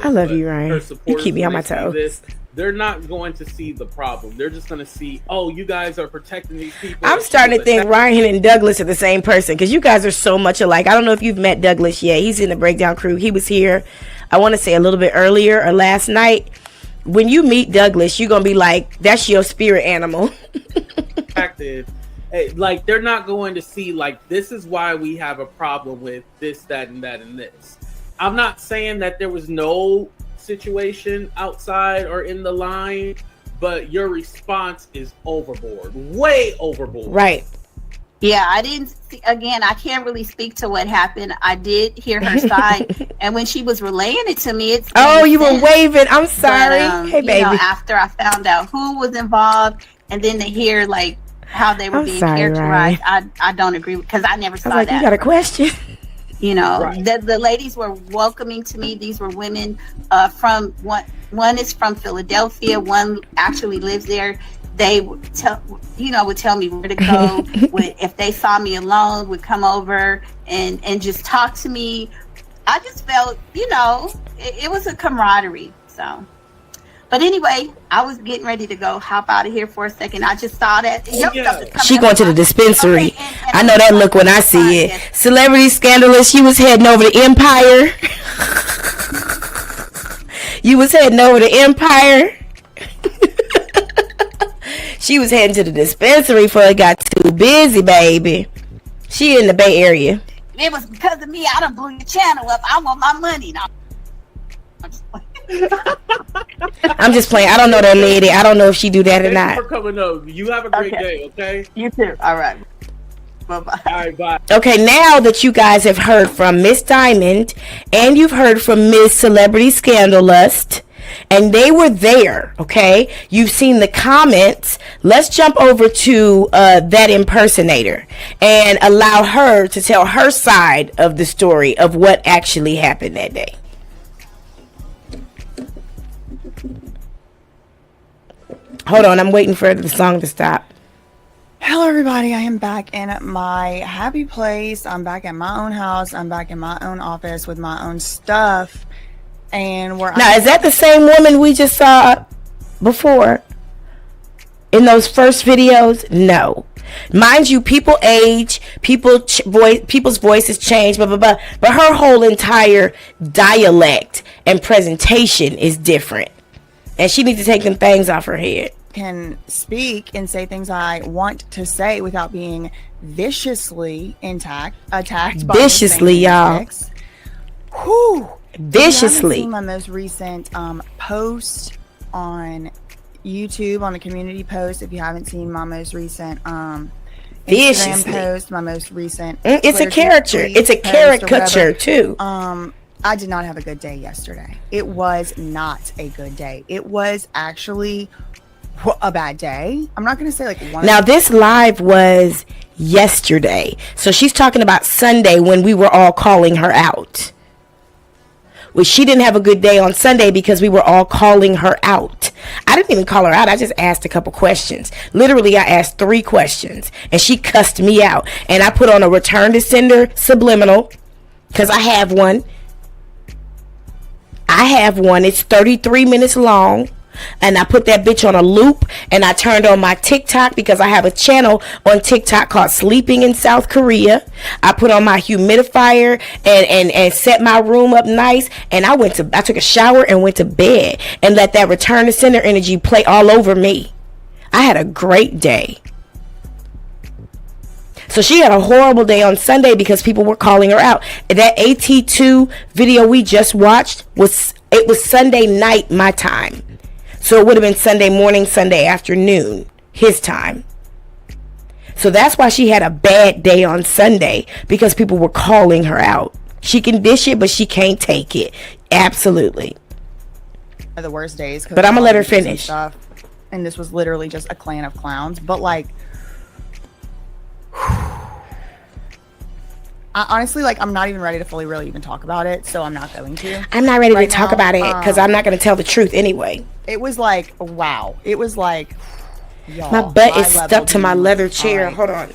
I love but you, Ryan. her You supporters, keep me on when my they see toes. this, they're not going to see the problem. They're just going to see, oh, you guys are protecting these people. I'm starting to think Ryan and Douglas are the same person because you guys are so much alike. I don't know if you've met Douglas yet. He's in the Breakdown crew. He was here, I want to say a little bit earlier or last night. When you meet Douglas, you're going to be like, that's your spirit animal. Active. Like, they're not going to see, like, this is why we have a problem with this, that, and that, and this. I'm not saying that there was no situation outside or in the line, but your response is overboard, way overboard. Right. Yeah, I didn't see, again, I can't really speak to what happened. I did hear her side, and when she was relaying it to me, it's you were waving. I'm sorry. But, hey, baby. After I found out who was involved, and then to hear like how they were being characterized, I don't agree, because I never saw that. You got a question? Right. the ladies were welcoming to me. These were women from one is from Philadelphia, one actually lives there. They would tell me where to go. If they saw me alone, would come over and just talk to me. I just felt, it was a camaraderie. So, but anyway, I was getting ready to go hop out of here for a second. I just saw that. She going to the dispensary. Okay, and I know that look when I see it. Celebrity Scandalous. She was heading over to Empire. You was heading over to Empire. She was heading to the dispensary before it got too busy, baby. She in the Bay Area. It was because of me. I done blew your channel up. I want my money now. I'm just playing. I don't know that lady. I don't know if she do that or not. Thank you for coming up. You have a great day, okay? You too. All right. Bye-bye. All right, bye. Okay, now that you guys have heard from Miss Diamond and you've heard from Miss Celebrity Scandalust, and they were there, okay? You've seen the comments. Let's jump over to that impersonator and allow her to tell her side of the story of what actually happened that day. Hold on, I'm waiting for the song to stop. Hello everybody, I am back in my happy place. I'm back at my own house. I'm back in my own office with my own stuff. And is that the same woman we just saw before in those first videos? No. Mind you, people age, people's voices change, blah, blah, blah. But her whole entire dialect and presentation is different. And she needs to take them things off her head. Can speak and say things I want to say without being viciously attacked by viciously, y'all. Whew. Viciously. Seen my most recent post on YouTube, on the community post. If you haven't seen my most recent Instagram post, my most recent it's a character. It's a caricature too. I did not have a good day yesterday. It was not a good day. It was actually a bad day. I'm not going to say like one. Now this live was yesterday. So she's talking about Sunday when we were all calling her out. Well, she didn't have a good day on Sunday because we were all calling her out. I didn't even call her out. I just asked a couple questions. Literally, I asked 3 questions and she cussed me out. And I put on a return to sender subliminal because I have one. It's 33 minutes long. And I put that bitch on a loop and I turned on my TikTok because I have a channel on TikTok called Sleeping in South Korea. I put on my humidifier and set my room up nice, and I took a shower and went to bed and let that return to sender energy play all over me. I had a great day. So she had a horrible day on Sunday because people were calling her out. That AT2 video we just watched was Sunday night my time. So it would have been Sunday morning, Sunday afternoon, his time. So that's why she had a bad day on Sunday, because people were calling her out. She can dish it, but she can't take it. Absolutely. The worst days. But I'm going to let her finish. Stuff, and this was literally just a clan of clowns. But like, honestly, like, I'm not even ready to fully really even talk about it, so I'm not going to. I'm not ready to talk about it because I'm not going to tell the truth anyway. It was like, wow. It was like, y'all. My butt is stuck to my leather chair. Right. Hold on.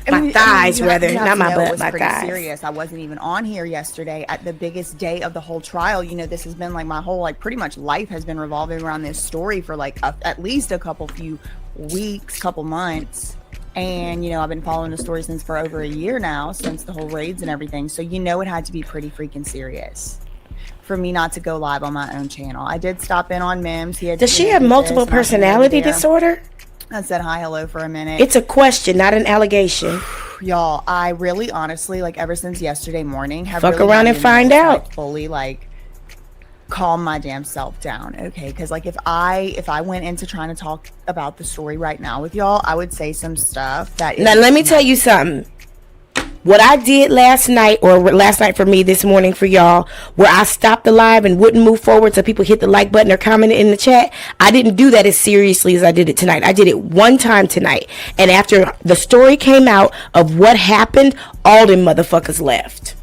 My thighs, rather, not my butt, my pretty thighs. Serious. I wasn't even on here yesterday at the biggest day of the whole trial. You know, this has been like my whole, like, pretty much life has been revolving around this story for like at least a few weeks, couple months. And, you know, I've been following the story for over a year now, since the whole raids and everything. So, you know, it had to be pretty freaking serious for me not to go live on my own channel. I did stop in on Mims. Does she have multiple personality disorder? I said hi, hello for a minute. It's a question, not an allegation. Y'all, I really, honestly, like, ever since yesterday morning, have fuck really around and find out. Like, fully, like, calm my damn self down, okay? Because, like, if I went into trying to talk about the story right now with y'all, I would say some stuff that. Now, let me tell you something. What I did last night for me this morning for y'all, where I stopped the live and wouldn't move forward so people hit the like button or comment in the chat, I didn't do that as seriously as I did it tonight. I did it one time tonight. And after the story came out of what happened, all them motherfuckers left.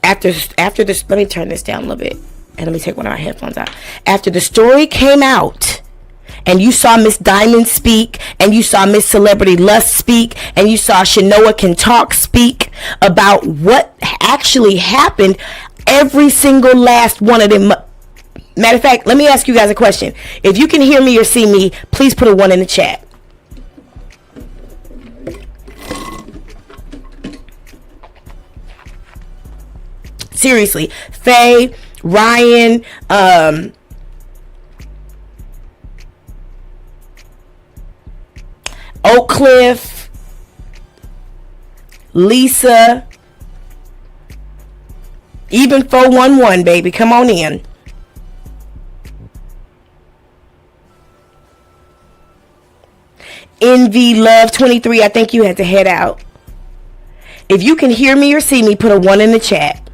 After this, let me turn this down a little bit. And let me take one of my headphones out. After the story came out, and you saw Miss Diamond speak, and you saw Miss Celebrity Lust speak, and you saw Shanoa Can Talk speak about what actually happened, every single last one of them. Matter of fact, let me ask you guys a question. If you can hear me or see me, please put a 1 in the chat. Seriously, Faye, Ryan, Oak Cliff, Lisa, even 411, baby, come on in. Envy Love 23, I think you had to head out. If you can hear me or see me, put a 1 in the chat.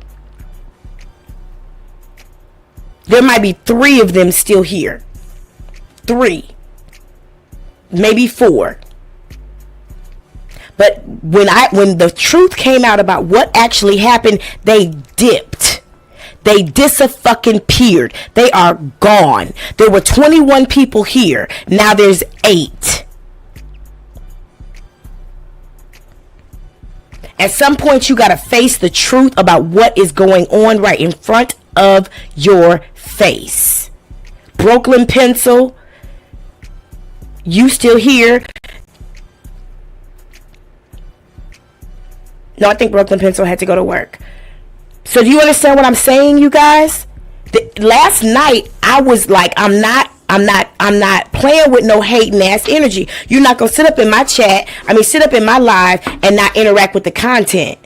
There might be 3 of them still here. 3. Maybe 4. But when the truth came out about what actually happened, they dipped. They dis-a-fucking-peered. They are gone. There were 21 people here. Now there's 8. At some point, you got to face the truth about what is going on right in front of your face. Brooklyn Pencil, you still here? No, I think Brooklyn Pencil had to go to work. So do you understand what I'm saying, you guys? Last night, I was like, I'm not playing with no hating ass energy. You're not gonna sit up in my chat, sit up in my live and not interact with the content.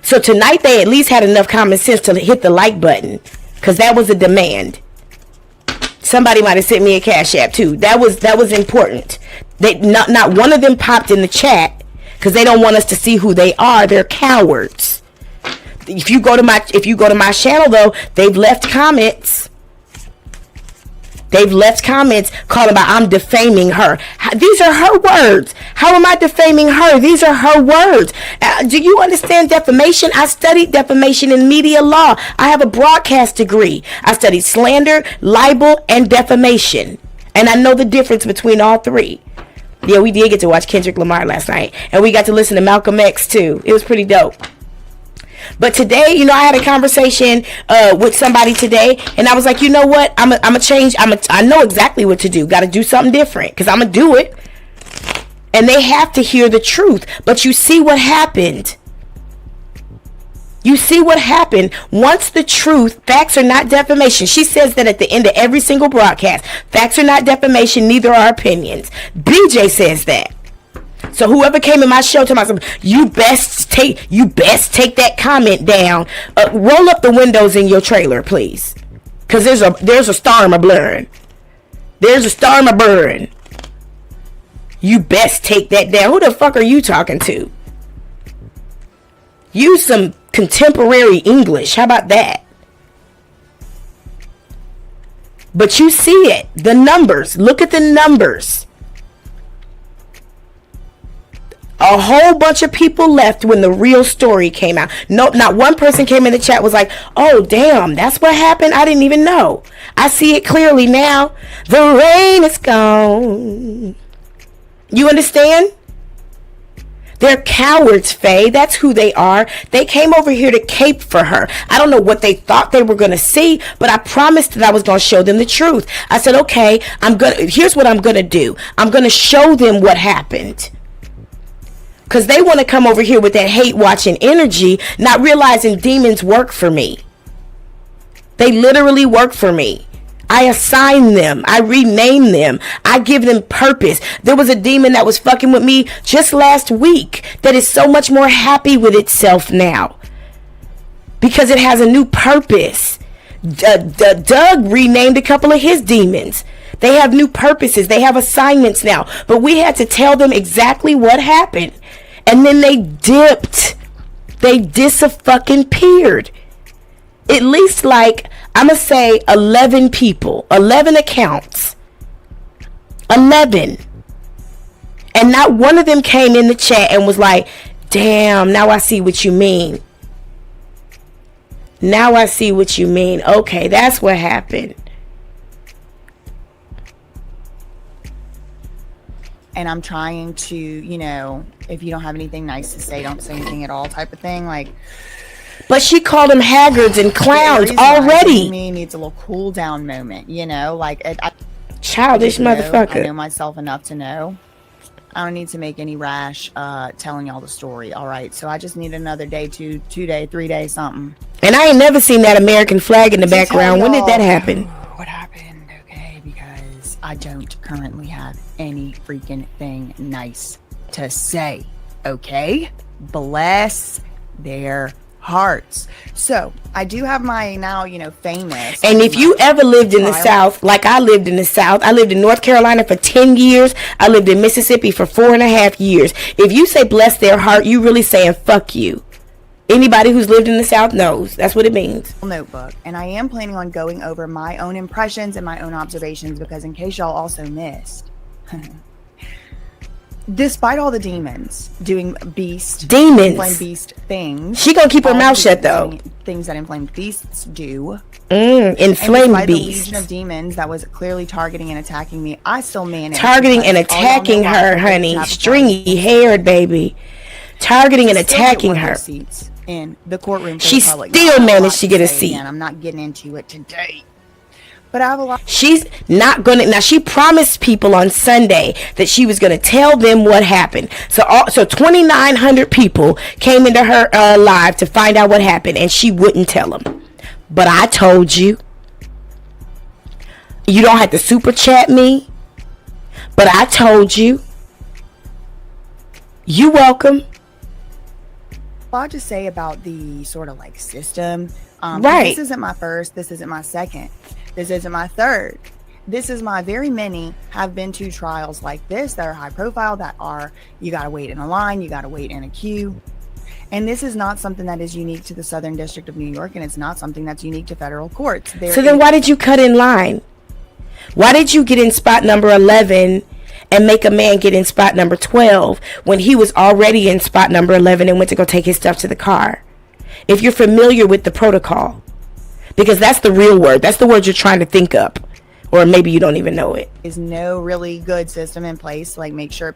So tonight they at least had enough common sense to hit the like button, because that was a demand. Somebody might have sent me a Cash App too. That was important. They not one of them popped in the chat because they don't want us to see who they are. They're cowards. If you go to my channel though, they've left comments. They've left comments calling about I'm defaming her. These are her words. How am I defaming her? These are her words. Do you understand defamation? I studied defamation in media law. I have a broadcast degree. I studied slander, libel, and defamation. And I know the difference between all 3. Yeah, we did get to watch Kendrick Lamar last night. And we got to listen to Malcolm X too. It was pretty dope. But today, I had a conversation with somebody today, and I was like, you know what? I'm a change. I know exactly what to do. Got to do something different, because I'm gonna do it. And they have to hear the truth. But you see what happened. You see what happened. Once the truth, facts are not defamation. She says that at the end of every single broadcast. Facts are not defamation, neither are opinions. BJ says that. So whoever came in my show to myself, you best take that comment down. Roll up the windows in your trailer, please, because there's a storm a blurring. There's a storm a burning. You best take that down. Who the fuck are you talking to? Use some contemporary English. How about that? But you see it. The numbers. Look at the numbers. A whole bunch of people left when the real story came out. Nope, not one person came in the chat was like, oh, damn, that's what happened? I didn't even know. I see it clearly now. The rain is gone. You understand? They're cowards, Faye. That's who they are. They came over here to cape for her. I don't know what they thought they were going to see, but I promised that I was going to show them the truth. I said, okay, here's what I'm going to do. I'm going to show them what happened. Because they want to come over here with that hate watching energy, not realizing demons work for me. They literally work for me. I assign them. I rename them. I give them purpose. There was a demon that was fucking with me just last week that is so much more happy with itself now because it has a new purpose. Doug renamed a couple of his demons. They have new purposes. They have assignments now. But we had to tell them exactly what happened. And then they dipped. They dis-a-fucking-peared. At least like, I'm going to say 11 people, 11 accounts, 11. And not one of them came in the chat and was like, damn, now I see what you mean. Now I see what you mean. Okay, that's what happened. And I'm trying to, you know, if you don't have anything nice to say, don't say anything at all type of thing. Like, but she called them haggards and clowns already. Me needs a little cool down moment, you know, like childish motherfucker. I know myself enough to know I don't need to make any rash telling y'all the story. All right, so I just need another day, 2 day, 3 days, something. And I ain't never seen that American flag in the background. When did that happen? What happened? Okay, because I don't currently have any freaking thing nice to say. Okay, bless their hearts. So I do have my now, you know, famous. And if you ever lived in the South, like I lived in the South, I lived in North Carolina for 10 years. I lived in Mississippi for 4.5 years. If you say bless their heart, you really saying fuck you. Anybody who's lived in the South knows that's what it means. Notebook. And I am planning on going over my own impressions and my own observations because in case y'all also missed, despite all the demons doing inflamed beast things, she gonna keep her mouth shut though. Things that inflamed beasts do. Inflamed beast. The legion of demons that was clearly targeting and attacking me, I still managed. Targeting and attacking her, honey. Stringy haired baby. Targeting and attacking her. Seats in the courtroom. She still managed to get a seat. And I'm not getting into it today. But I have a lot. She's not gonna. Now she promised people on Sunday that she was gonna tell them what happened. So 2,900 people came into her live to find out what happened, and she wouldn't tell them. But I told you. You don't have to super chat me. But I told you. You welcome. I'll just say about the sort of like system. Right. This isn't my first. This isn't my second. This isn't my third. This is my very many have been to trials like this that are high profile, that are, you got to wait in a line, you got to wait in a queue. And this is not something that is unique to the Southern District of New York, and it's not something that's unique to federal courts. So then why did you cut in line? Why did you get in spot number 11 and make a man get in spot number 12 when he was already in spot number 11 and went to go take his stuff to the car? If you're familiar with the protocol. Because that's the real word. That's the word you're trying to think up. Or maybe you don't even know it. There's no really good system in place to like make sure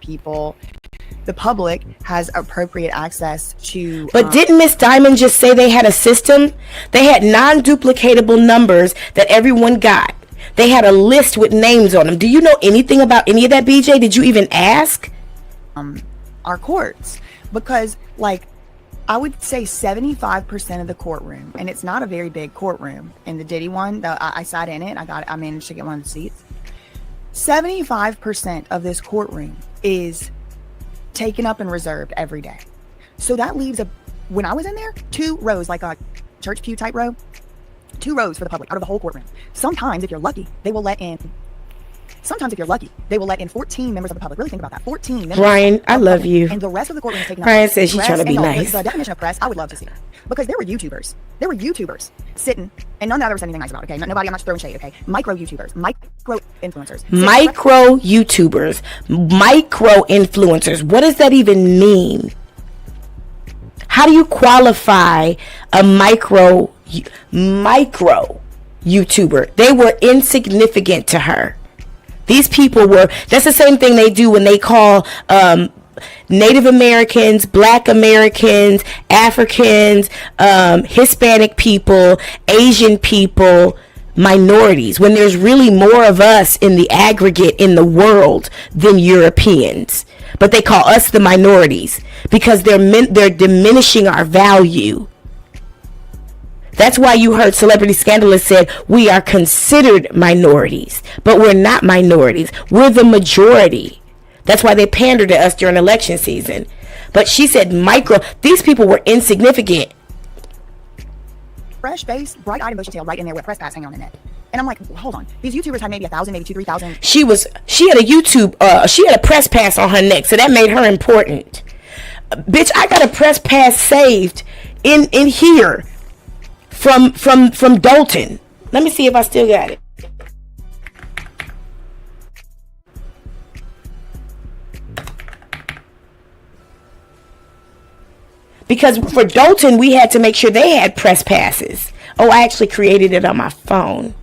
the public has appropriate access to. But didn't Miss Diamond just say they had a system? They had non-duplicatable numbers that everyone got. They had a list with names on them. Do you know anything about any of that, BJ? Did you even ask? Our courts. Because like, I would say 75% of the courtroom, and it's not a very big courtroom. In the Diddy one, I sat in it. I managed to get one of the seats. 75% of this courtroom is taken up and reserved every day. So that leaves when I was in there, 2 rows, like a church pew type row, 2 rows for the public out of the whole courtroom. Sometimes, if you're lucky, they will let in 14 members of the public. Really think about that. 14 members. Brian, I love you. And the rest of the courtroom is taken up. Brian says she's trying to be nice. The definition of press, I would love to see. Because there were YouTubers. Sitting, and none of that was anything nice about it, okay? Nobody, I'm not throwing shade, okay? Micro YouTubers. Micro influencers. Micro YouTubers. Micro influencers. What does that even mean? How do you qualify a micro YouTuber? They were insignificant to her. These people were, that's the same thing they do when they call Native Americans, Black Americans, Africans, Hispanic people, Asian people, minorities, when there's really more of us in the aggregate in the world than Europeans. But they call us the minorities because they're diminishing our value. That's why you heard Celebrity Scandalous said we are considered minorities, but we're not minorities. We're the majority. That's why they pander to us during election season. But she said these people were insignificant. Fresh face, bright-eyed and bushy-tailed, right in there with a press pass hanging on the neck. And I'm like, well, hold on. These YouTubers had maybe 1,000, maybe 2,000, 3,000. She had a press pass on her neck, so that made her important. Bitch, I got a press pass saved in here from Dalton. Let me see if I still got it. Because for Dalton, we had to make sure they had press passes. Oh, I actually created it on my phone.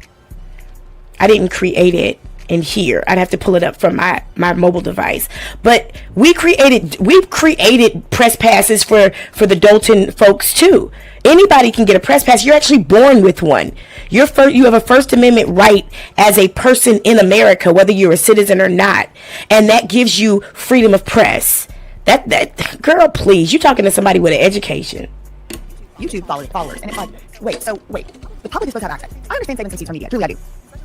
I didn't create it in here. I'd have to pull it up from my mobile device. But we've created press passes for the Dalton folks too. Anybody can get a press pass. You're actually born with one. You have a First Amendment right as a person in America, whether you're a citizen or not. And that gives you freedom of press. That girl, please, you're talking to somebody with an education. YouTube followers, and it's like, wait, the public is supposed to have access. I understand saving some seats from media, truly I do.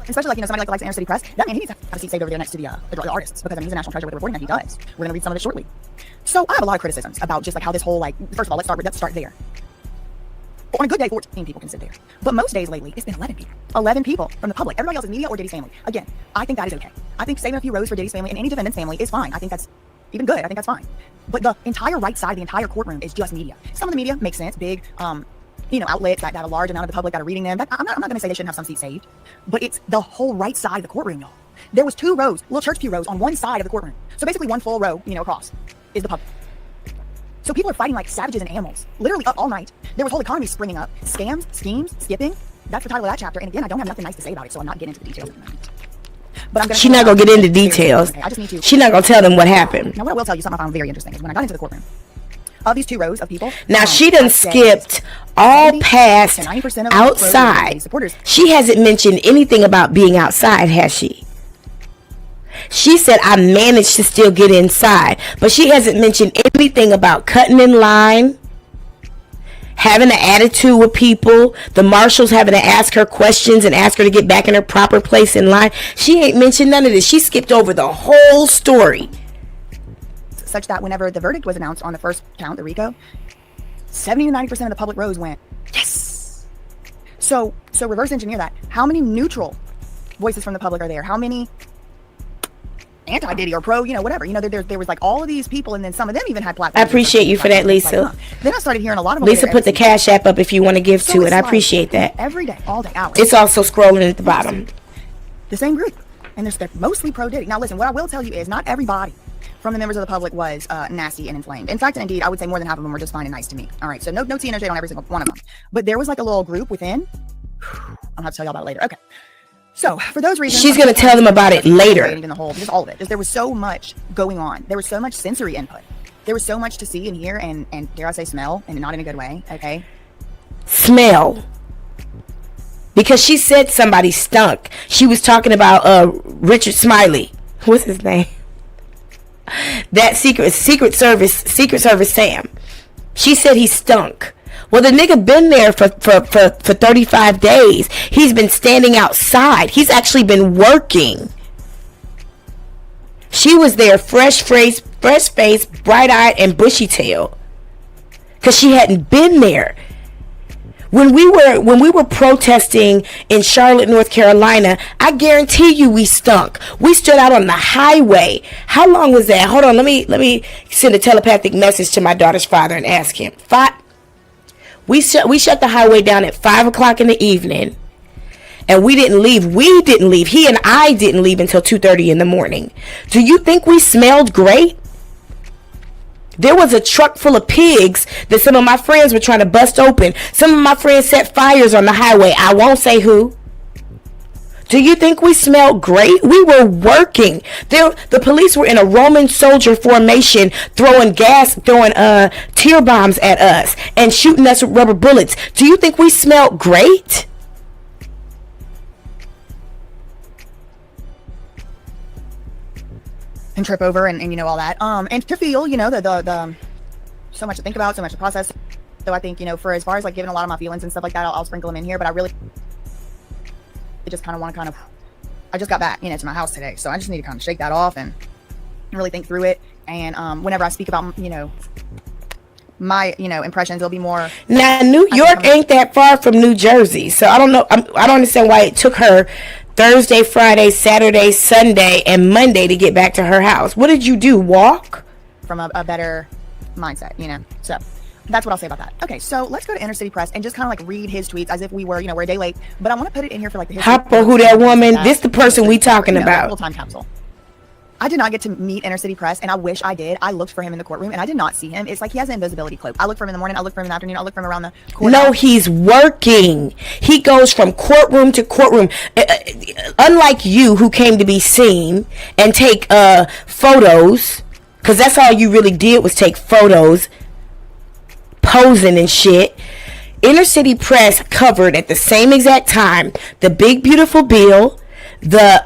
Especially like, somebody like the likes of Inner City Press, that man, he needs to have a seat saved over there next to the artists, because I mean, he's a national treasure with the reporting that he does. We're gonna read some of it shortly. So I have a lot of criticisms about just like how this whole, like, first of all, let's start there. On a good day, 14 people can sit there. But most days lately, it's been 11 people. 11 people from the public. Everybody else is media or Diddy's family. Again, I think that is okay. I think saving a few rows for Diddy's family and any defendant's family is fine. I think that's even good. I think that's fine. But the entire right side, the entire courtroom is just media. Some of the media makes sense, big, outlets that got a large amount of the public that are reading them. I'm not going to say they shouldn't have some seats saved, but it's the whole right side of the courtroom, y'all. There was 2 rows, little church pew rows on one side of the courtroom. So basically one full row, across is the public. So people are fighting like savages and animals, literally up all night. There was whole economies springing up, scams, schemes, skipping. That's the title of that chapter. And again, I don't have nothing nice to say about it, so I'm not getting into the details. But she's not gonna get into details. Okay, I just need to. She's not gonna tell them what happened. Now, what I will tell you, something I found very interesting is when I got into the courtroom, of these 2 rows of people. Now she done skipped all past outside. She hasn't mentioned anything about being outside, has she? She said I managed to still get inside, but she hasn't mentioned anything about cutting in line, having an attitude with people, the marshals having to ask her questions and ask her to get back in her proper place in line. She ain't mentioned none of this. She skipped over the whole story. Such that whenever the verdict was announced on the first count, the RICO, 70 to 90% of the public rows went, yes! So reverse engineer that. How many neutral voices from the public are there? How many anti-Diddy or pro, whatever. There was like all of these people, and then some of them even had platforms. I appreciate you for that, Lisa. Then I started hearing a lot of Lisa put the Cash App up if you want to give to it. I appreciate that. Every day, all day, hours. It's also scrolling at the bottom. The same group. And they're mostly pro-Diddy. Now listen, what I will tell you is not everybody from the members of the public was nasty and inflamed. In fact, and indeed, I would say more than half of them were just fine and nice to me. All right, so no tea and no shade on every single one of them. But there was like a little group within. I'll have to tell y'all about it later. Okay. So, for those reasons, she's going to tell them about it later. In the whole, just all of it. There was so much going on. There was so much sensory input. There was so much to see and hear and dare I say smell, and not in a good way, okay? Smell. Because she said somebody stunk. She was talking about Richard Smiley. What's his name? That Secret Service Sam. She said he stunk. Well, the nigga been there for 35 days. He's been standing outside. He's actually been working. She was there fresh face, bright-eyed, and bushy-tailed. Because she hadn't been there. When we were protesting in Charlotte, North Carolina, I guarantee you we stunk. We stood out on the highway. How long was that? Hold on, let me send a telepathic message to my daughter's father and ask him. We shut the highway down at 5 o'clock in the evening, and we didn't leave. He and I didn't leave until 2:30 in the morning. Do you think we smelled great? There was a truck full of pigs that some of my friends were trying to bust open. Some of my friends set fires on the highway. I won't say who. Do you think we smelled great? We were working. The police were in a Roman soldier formation, throwing tear bombs at us and shooting us with rubber bullets. Do you think we smelled great? And trip over and you know, all that. And to feel, you know, the so much to think about, so much to process. So I think, you know, for as far as like giving a lot of my feelings and stuff like that, I'll sprinkle them in here. But I really just kind of want to I just got back, you know, to my house today. So I just need to kind of shake that off and really think through it. And whenever I speak about, you know, my, you know, impressions, it'll be more. Now, New York ain't that far from New Jersey. So I don't know. I don't understand why it took her Thursday, Friday, Saturday, Sunday, and Monday to get back to her house. What did you do? Walk? From a better mindset, you know. So that's what I'll say about that. Okay, so let's go to Inner City Press and just kind of like read his tweets as if we were, you know, we're a day late. But I want to put it in here for like the history. Hopper, who that woman? This the person we talking about. Full time capsule. I did not get to meet Inner City Press, and I wish I did. I looked for him in the courtroom, and I did not see him. It's like he has an invisibility cloak. I look for him in the morning, I look for him in the afternoon, I look for him around the courthouse. No, he's working. He goes from courtroom to courtroom. Unlike you, who came to be seen and take photos, because that's all you really did was take photos, posing and shit. Inner City Press covered at the same exact time the big beautiful bill, the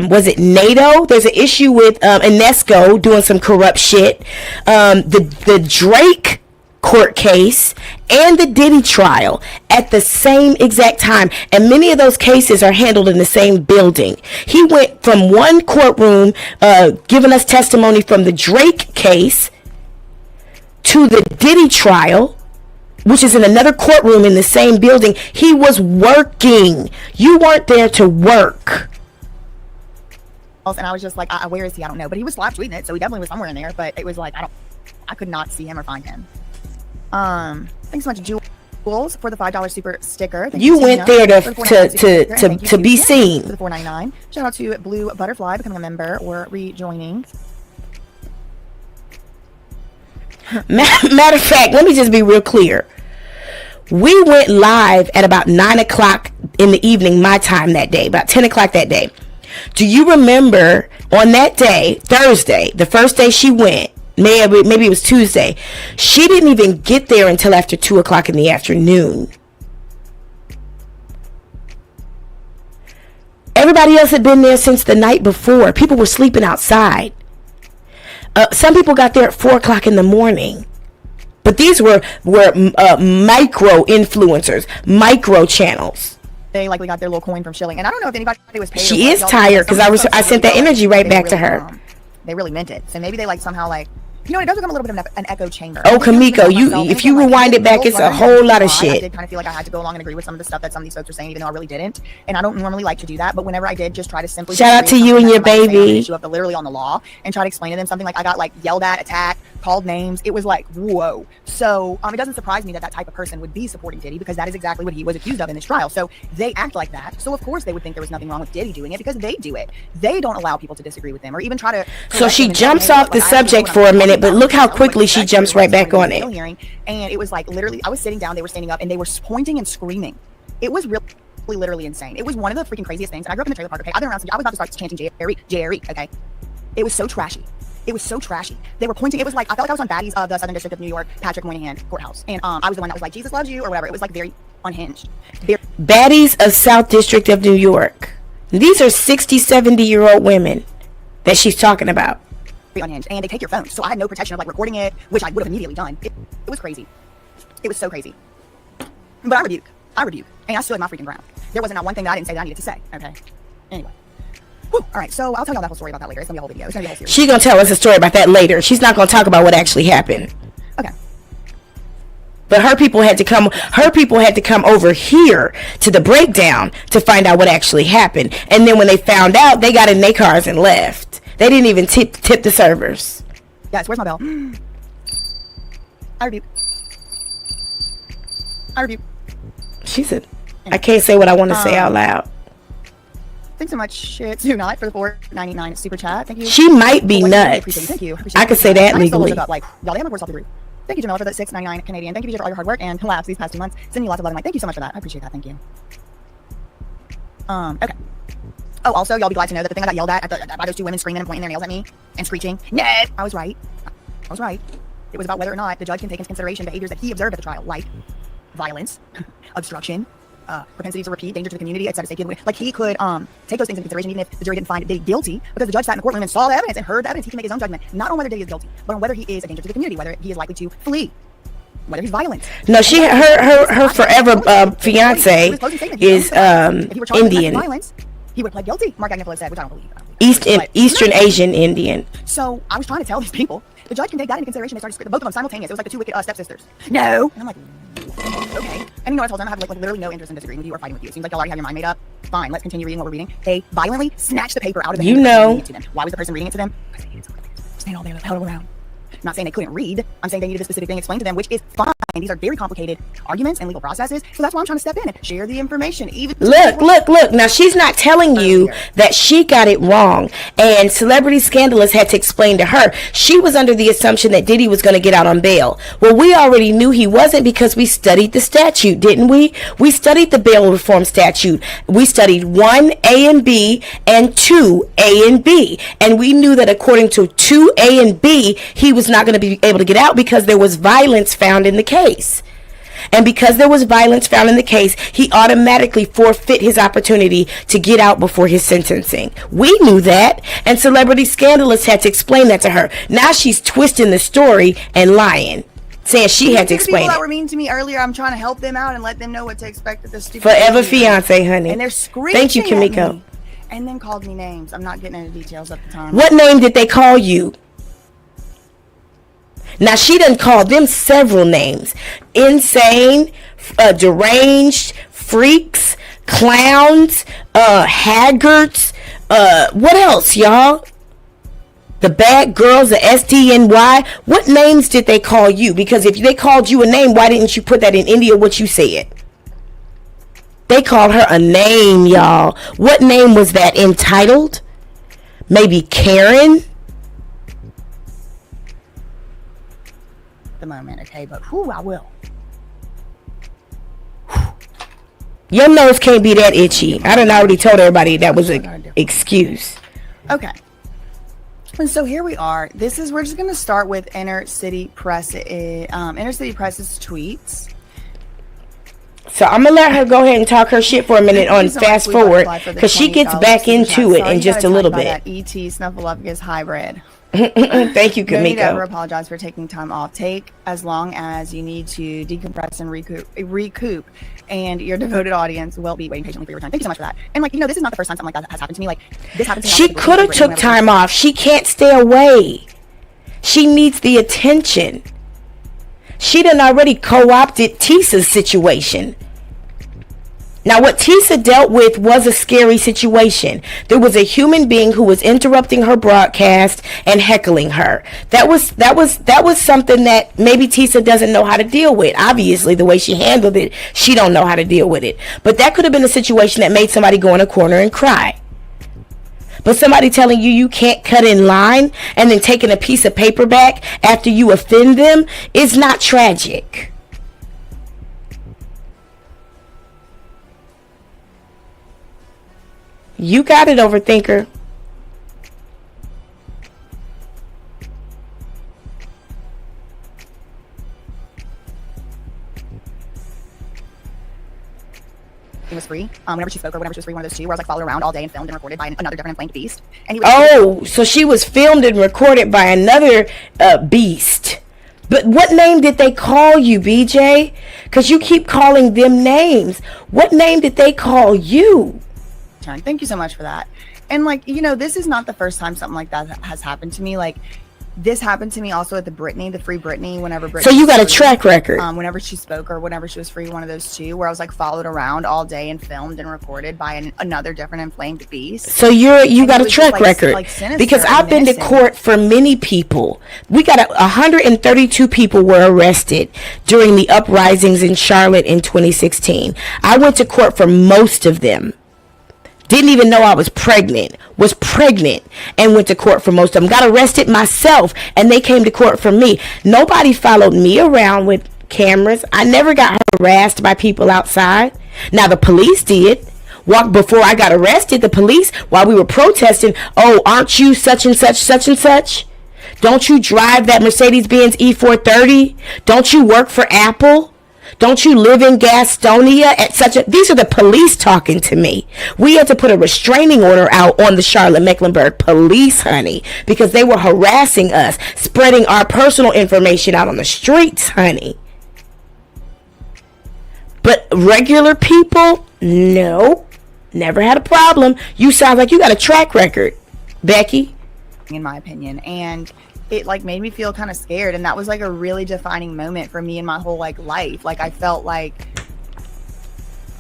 was it NATO? There's an issue with UNESCO doing some corrupt shit, the Drake court case, and the Diddy trial at the same exact time, and many of those cases are handled in the same building. He went from one courtroom giving us testimony from the Drake case to the Diddy trial, which is in another courtroom in the same building. He was working. You weren't there to work. And I was just like, where is he? I don't know. But he was live tweeting it, so he definitely was somewhere in there. But it was like, I could not see him or find him. Thanks so much, Jules, for the $5 super sticker. You went there to be seen. For the $4.99. Shout out to Blue Butterfly becoming a member or rejoining. Matter of fact, let me just be real clear. We went live at about 9 o'clock in the evening, my time that day, about 10 o'clock that day. Do you remember on that day, Thursday, the first day she went, maybe it was Tuesday, she didn't even get there until after 2 o'clock in the afternoon. Everybody else had been there since the night before. People were sleeping outside. Some people got there at 4 o'clock in the morning. But these were micro influencers, micro channels. They likely got their little coin from shilling, and I don't know if anybody was paid. She is tired because I sent that energy right back to her. They really meant it, so maybe they like somehow like, you know, it does become a little bit of an echo chamber. Oh, Kamiko, if you rewind it back, it's a whole lot of shit. I did kind of feel like I had to go along and agree with some of the stuff that some of these folks were saying, even though I really didn't. And I don't normally like to do that, but whenever I did, just try to simply shout out to you and your baby. Issue of literally on the law and try to explain to them something like I got like yelled at, attacked, called names. It was like, whoa. So it doesn't surprise me that type of person would be supporting Diddy, because that is exactly what he was accused of in this trial. So they act like that. So of course they would think there was nothing wrong with Diddy doing it, because they do it. They don't allow people to disagree with them or even try to. So she jumps off the subject for a minute, but look how quickly she jumps right back on it. And it was like literally, I was sitting down, they were standing up, and they were pointing and screaming. It was really literally insane. It was one of the freaking craziest things. And I grew up in the trailer park. Okay, I've been around. I was about to start chanting Jerry. Okay, it was so trashy. It was so trashy. They were pointing. It was like I felt like I was on Baddies of the Southern District of New York, Patrick Moynihan courthouse, and I was the one that was like, Jesus loves you or whatever. It was like very unhinged. Baddies of South District of New York. These are 60, 70-year-old women that she's talking about. Unhinged, and they take your phone. So I had no protection of like recording it, which I would have immediately done. It was crazy. It was so crazy. But I rebuke, and I stood my freaking ground. There wasn't not one thing that I didn't say that I needed to say. Okay. Anyway. Whew. All right, so I'll tell y'all that whole story about that later. It's gonna be a whole video. It's gonna be a whole series. She's gonna tell us a story about that later. She's not gonna talk about what actually happened. Okay. But her people had to come. Her people had to come over here to the breakdown to find out what actually happened. And then when they found out, they got in their cars and left. They didn't even tip the servers. Yes. Where's my bell? I rebuke. She said, "I can't say what I want to say out loud." Thanks so much, Do Not, for the $4.99 super chat. Thank you. She might be nuts. Thank you. I could say that legally. Like, y'all, they have my words off the roof. Thank you, Jamila, for the $6.99 Canadian. Thank you, BJ, for all your hard work and collabs these past 2 months. Sending you lots of love and light. Thank you so much for that. I appreciate that. Thank you. Okay. Oh, also, y'all be glad to know that the thing I got yelled at by those two women screaming and pointing their nails at me and screeching, no, I was right. I was right. It was about whether or not the judge can take into consideration behaviors that he observed at the trial, like violence, obstruction, propensity to repeat, danger to the community, etc. Like, he could take those things into consideration even if the jury didn't find Diddy guilty, because the judge sat in the courtroom and saw the evidence and heard the evidence. He can make his own judgment, not on whether Diddy is guilty, but on whether he is a danger to the community, whether he is likely to flee, whether he's violent. No, her forever fiance is Indian. Violence, he would pled guilty. Mark Agnifilo said, which I don't believe. Eastern Asian Indian. So I was trying to tell these people, the judge can take that into consideration. They started screaming, both of them simultaneous. It was like the two wicked stepsisters. No. And I'm like, okay. And you know, I told them I have like literally no interest in disagreeing with you or fighting with you. It seems like y'all already have your mind made up. Fine, let's continue reading what we're reading. They violently snatched the paper out of the hand of the person. Why was the person reading it to them? Because they hated something. Stand all there, held around. I'm not saying they couldn't read. I'm saying they needed a specific thing explained to them, which is fine. These are very complicated arguments and legal processes. So that's why I'm trying to step in and share the information. Even look. Now, she's not telling you that she got it wrong. And Celebrity Scandalous had to explain to her. She was under the assumption that Diddy was going to get out on bail. Well, we already knew he wasn't because we studied the statute, didn't we? We studied the bail reform statute. We studied 1A and B and 2A and B. And we knew that according to 2A and B, he was not going to be able to get out because there was violence found in the case. And because there was violence found in the case, he automatically forfeit his opportunity to get out before his sentencing. We knew that, and Celebrity Scandalous had to explain that to her. Now she's twisting the story and lying, saying she had to explain people it. That were mean to me earlier, I'm trying to help them out and let them know what to expect at this stupid Forever fiance, honey. And they're screaming. Thank you, Kimiko. And then called me names. I'm not getting into details at the time. What name did they call you? Now, she done called them several names. Insane, deranged, freaks, clowns, haggards, what else, y'all? The bad girls, the SDNY. What names did they call you? Because if they called you a name, why didn't you put that in India, what you said? They called her a name, y'all. What name was that? Entitled? Maybe Karen? The moment, okay, but who I will. Your nose can't be that itchy. I done already told everybody that was an excuse. Okay. And so here we are. We're just gonna start with Inner City Press. Inner City Press's tweets. So I'm gonna let her go ahead and talk her shit for a minute on fast forward, because she gets back into it in just a little bit. ET Snuffleupagus hybrid. Thank you, Kamiko. No need to ever apologize for taking time off. Take as long as you need to decompress and recoup, and your devoted audience will be waiting patiently for your return. Thank you so much for that. And like, you know, this is not the first time something like that has happened to me. Like, this happened to me. She could have took time off. She can't stay away. She needs the attention. She done already co-opted Tisa's situation. Now, what Tisa dealt with was a scary situation. There was a human being who was interrupting her broadcast and heckling her. That was something that maybe Tisa doesn't know how to deal with. Obviously, the way she handled it, she don't know how to deal with it. But that could have been a situation that made somebody go in a corner and cry. But somebody telling you can't cut in line and then taking a piece of paper back after you offend them is not tragic. You got it, overthinker. It was free. Whenever she spoke or whenever she was free, one of those two, where I was like followed around all day and filmed and recorded by another different inflamed beast. And he was so she was filmed and recorded by another beast. But what name did they call you, BJ? Because you keep calling them names. What name did they call you? Thank you so much for that. And like, you know, this is not the first time something like that has happened to me. Like, this happened to me also at the Free Britney, whenever Britney. So you got a track record. Whenever she spoke or whenever she was free, one of those two, where I was like followed around all day and filmed and recorded by another different inflamed beast. So you got a track record. Because I've been to court for many people. We got 132 people were arrested during the uprisings in Charlotte in 2016. I went to court for most of them. Didn't even know I was pregnant, and went to court for most of them. Got arrested myself, and they came to court for me. Nobody followed me around with cameras. I never got harassed by people outside. Now, the police did. before I got arrested, the police, while we were protesting, oh, aren't you such and such, such and such? Don't you drive that Mercedes-Benz E430? Don't you work for Apple? Don't you live in Gastonia at these are the police talking to me. We had to put a restraining order out on the Charlotte-Mecklenburg police, honey, because they were harassing us, spreading our personal information out on the streets, honey. But regular people, no, never had a problem. You sound like you got a track record, Becky. In my opinion, and it like made me feel kind of scared, and that was like a really defining moment for me in my whole like life. Like I felt like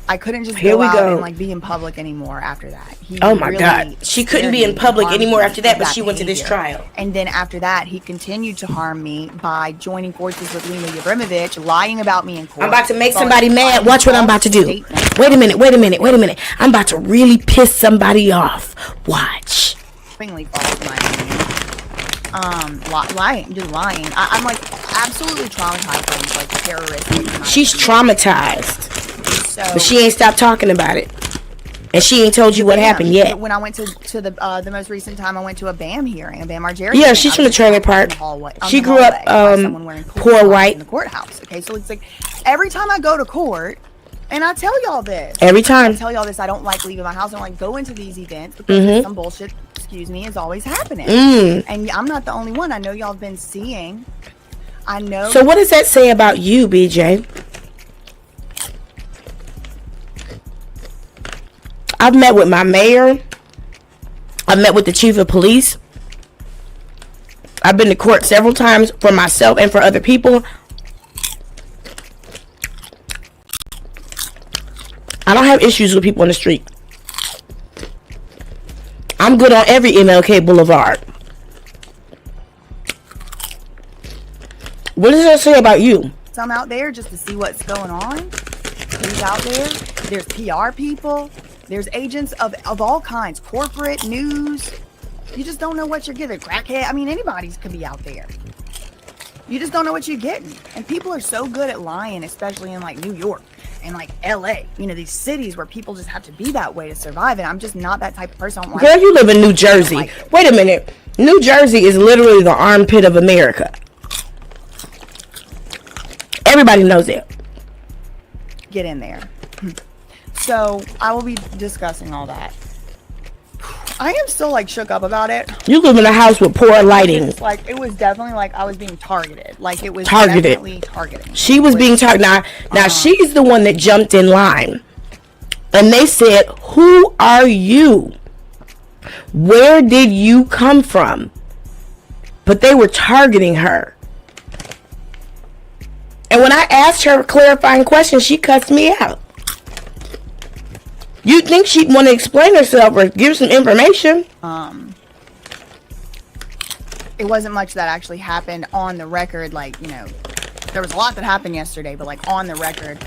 I couldn't just go out and like be in public anymore after that. Oh my God, she couldn't be in public anymore after that, but she went to this trial. And then after that, he continued to harm me by joining forces with Lena Yevrimovich, lying about me in court. I'm about to make somebody mad. Watch what I'm about to do. Wait a minute. I'm about to really piss somebody off. Watch. Lying. I'm like absolutely traumatized by these like terrorists. She's traumatized, so, but she ain't stopped talking about it, and she ain't told you what happened yet. When I went to the most recent time, I went to a BAM hearing, a BAM Margera. Yeah, she's from the trailer park. She grew up poor white in the courthouse. Okay, so it's like every time I go to court. And I tell y'all this. Every time. I tell y'all this. I don't like leaving my house. I don't like going to these events because some bullshit, is always happening. And I'm not the only one. I know y'all have been seeing. I know. So what does that say about you, BJ? I've met with my mayor. I've met with the chief of police. I've been to court several times for myself and for other people. I don't have issues with people on the street. I'm good on every MLK Boulevard. What does that say about you? So I'm out there just to see what's going on. Who's out there? There's PR people. There's agents of all kinds. Corporate, news. You just don't know what you're getting. Crackhead. I mean, anybody could be out there. You just don't know what you're getting. And people are so good at lying, especially in like New York. And like LA, these cities where people just have to be that way to survive. And I'm just not that type of person. Girl, you live in New Jersey. Wait a minute. New Jersey is literally the armpit of America. Everybody knows it. Get in there. So I will be discussing all that. I am still like shook up about it. You live in a house with poor lighting. It's like it was definitely like I was being targeted. Like it was definitely targeting. She was being targeted. Now she's the one that jumped in line. And they said, "Who are you? Where did you come from?" But they were targeting her. And when I asked her clarifying questions, she cussed me out. You'd think she'd want to explain herself or give some information. It wasn't much that actually happened on the record. Like, there was a lot that happened yesterday, but like on the record,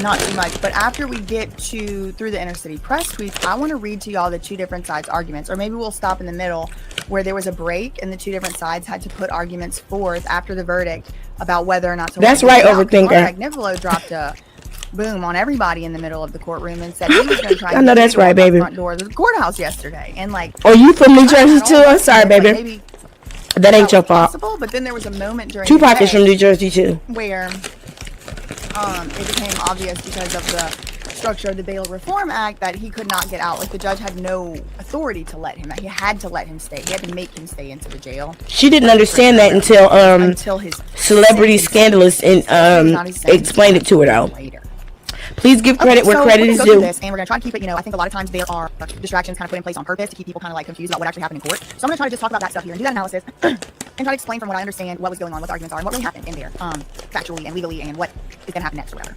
not too much. But after we get through the intercity press tweets, I want to read to y'all the two different sides' arguments. Or maybe we'll stop in the middle where there was a break and the two different sides had to put arguments forth after the verdict about whether or not to. That's right, overthinker. Niccolo dropped a boom on everybody in the middle of the courtroom and said he was going to try. I know that's right, baby. The front door of the courthouse yesterday, and like. Oh, you from New Jersey too? I'm sorry, baby. Maybe that ain't your fault. But then there was a moment during Tupac is from New Jersey too, where it became obvious because of the structure of the Bail Reform Act that he could not get out. Like the judge had no authority to let him out. He had to let him stay. He had to make him stay into the jail. She didn't understand that until his celebrity scandalous and explained it to her though. Later. Please give credit where credit is due. And we're going to try to keep it, I think a lot of times there are distractions kind of put in place on purpose to keep people kind of like confused about what actually happened in court. So I'm going to try to just talk about that stuff here and do that analysis and try to explain from what I understand what was going on, what the arguments are, and what really happened in there, factually and legally, and what is going to happen next or whatever.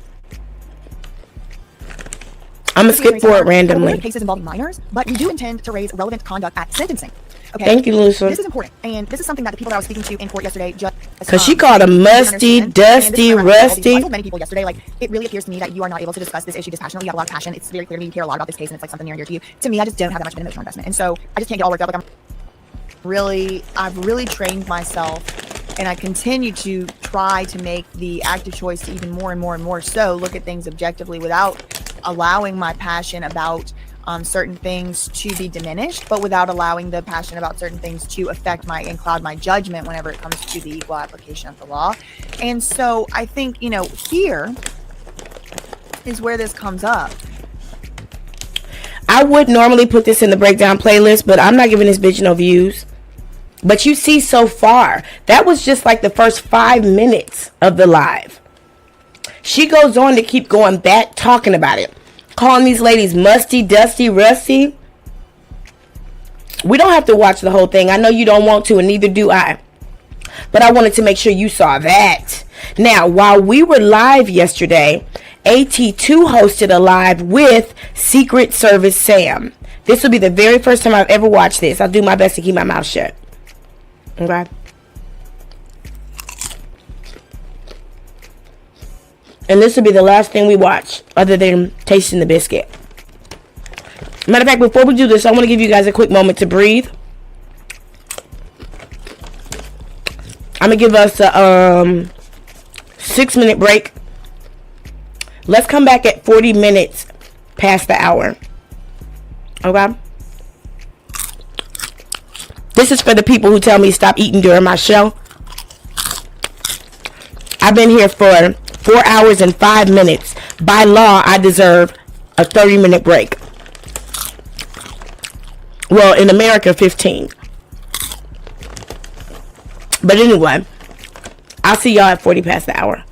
I'm going to skip forward randomly. Cases involving minors, but you do intend to raise relevant conduct at sentencing. Okay. Thank you, Lucia. This is important, and this is something that the people that I was speaking to in court yesterday just because she called him musty, dusty, rusty. I told many people yesterday, like, it really appears to me that you are not able to discuss this issue dispassionately. You have a lot of passion. It's very clear to me you care a lot about this case, and it's like something near and dear to you. To me, I just don't have that much of an emotional investment, and so I just can't get all worked up. Like I've really trained myself, and I continue to try to make the active choice to even more and more and more so look at things objectively without allowing my passion about certain things to be diminished, but without allowing the passion about certain things to affect and cloud my judgment whenever it comes to the equal application of the law. And so I think, here is where this comes up. I would normally put this in the breakdown playlist, but I'm not giving this bitch no views. But you see so far, that was just like the first 5 minutes of the live. She goes on to keep going back talking about it, calling these ladies musty, dusty, rusty. We don't have to watch the whole thing. I know you don't want to, and neither do I. But I wanted to make sure you saw that. Now, while we were live yesterday, AT2 hosted a live with Secret Service Sam. This will be the very first time I've ever watched this. I'll do my best to keep my mouth shut. Okay? And this will be the last thing we watch, other than tasting the biscuit. Matter of fact, before we do this, I want to give you guys a quick moment to breathe. I'm going to give us a 6-minute break. Let's come back at 40 minutes past the hour. Okay? This is for the people who tell me to stop eating during my show. I've been here for 4 hours and 5 minutes. By law, I deserve a 30-minute break. Well, in America, 15. But anyway, I'll see y'all at 40 past the hour.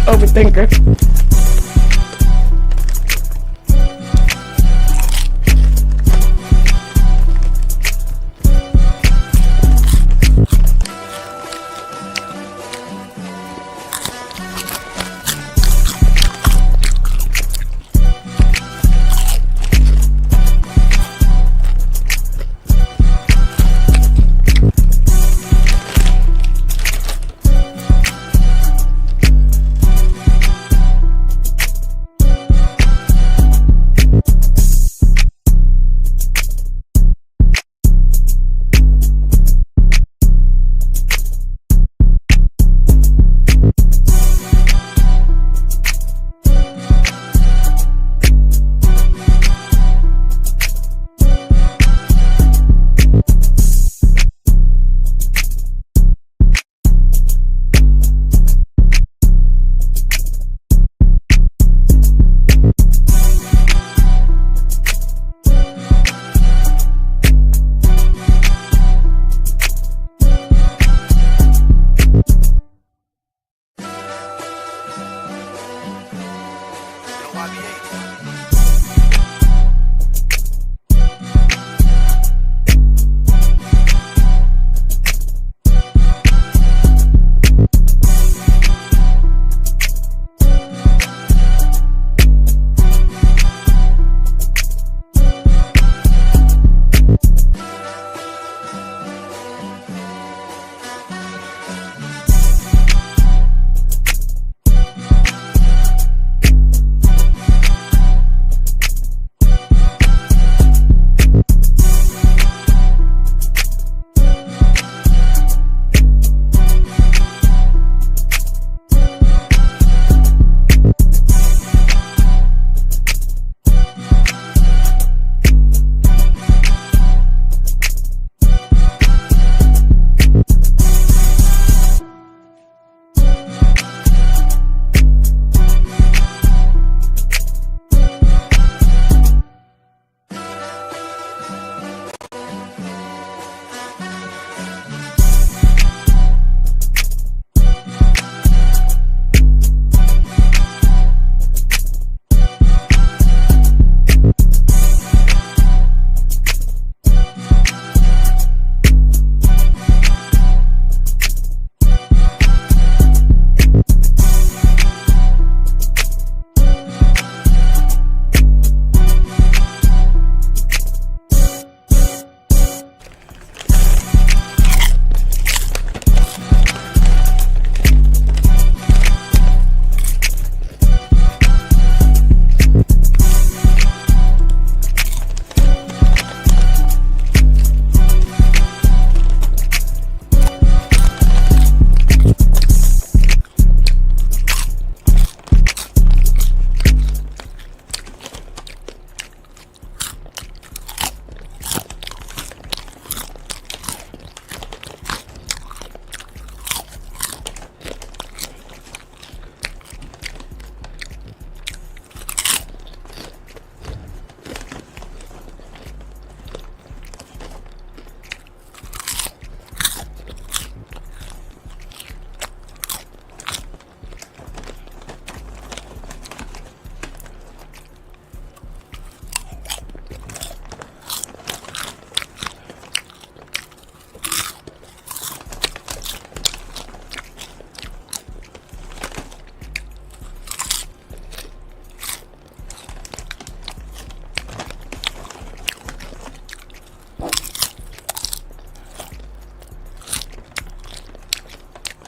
Overthinker.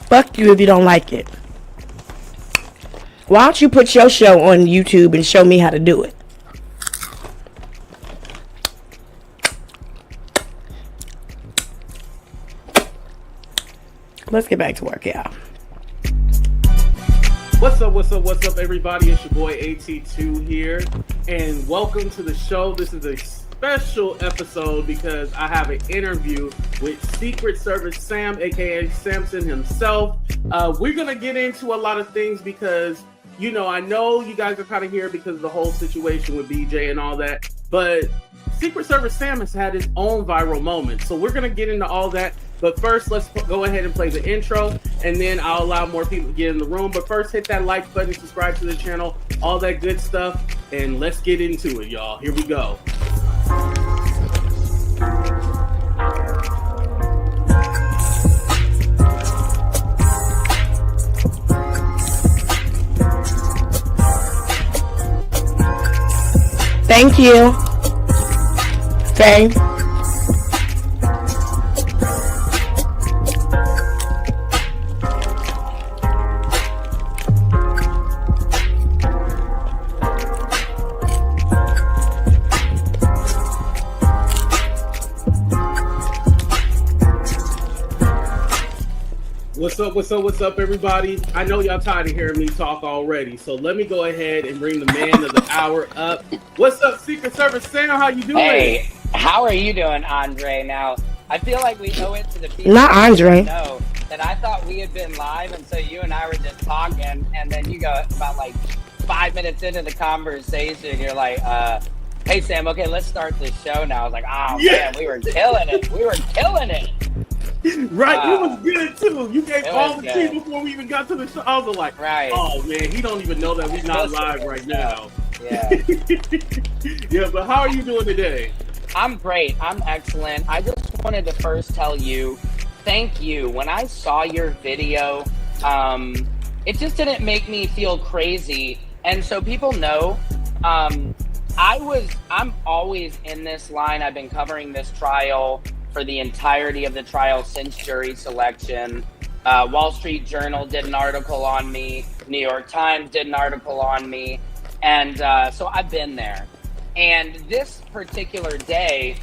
Fuck you if you don't like it. Why don't you put your show on YouTube and show me how to do it? Let's get back to work, y'all. What's up, everybody? It's your boy AT2 here, and welcome to the show. This is a special episode because I have an interview with Secret Service Sam, aka Samson himself. We're gonna get into a lot of things because, you know, I know you guys are kind of here because of the whole situation with BJ and all that, but Secret Service Sam has had his own viral moment, so we're gonna get into all that. But first, let's go ahead and play the intro, and then I'll allow more people to get in the room. But first, hit that like button, subscribe to the channel, all that good stuff, and let's get into it, y'all. Here we go. Thank you. Okay. What's up, everybody? I know y'all tired of hearing me talk already, so let me go ahead and bring the man of the hour up. What's up, Secret Service Sam? How you doing? Hey, how are you doing, Andre? Now, I feel like we owe it to the people. Not Andre. Know that I thought we had been live, and so you and I were just talking, and then you go about like 5 minutes into the conversation, you're like, hey, Sam, okay, let's start this show now. I was like, oh, man, we were killing it. We were killing it. Right, it was good too. You gave all the tea before we even got to the show. I was like, right. Oh man, he don't even know that we're not live right now. Yeah. Yeah, but how are you doing today? I'm great. I'm excellent. I just wanted to first tell you, thank you. When I saw your video, it just didn't make me feel crazy. And so people know, I'm always in this line. I've been covering this trial for the entirety of the trial since jury selection. Wall Street Journal did an article on me. New York Times did an article on me. And so I've been there. And this particular day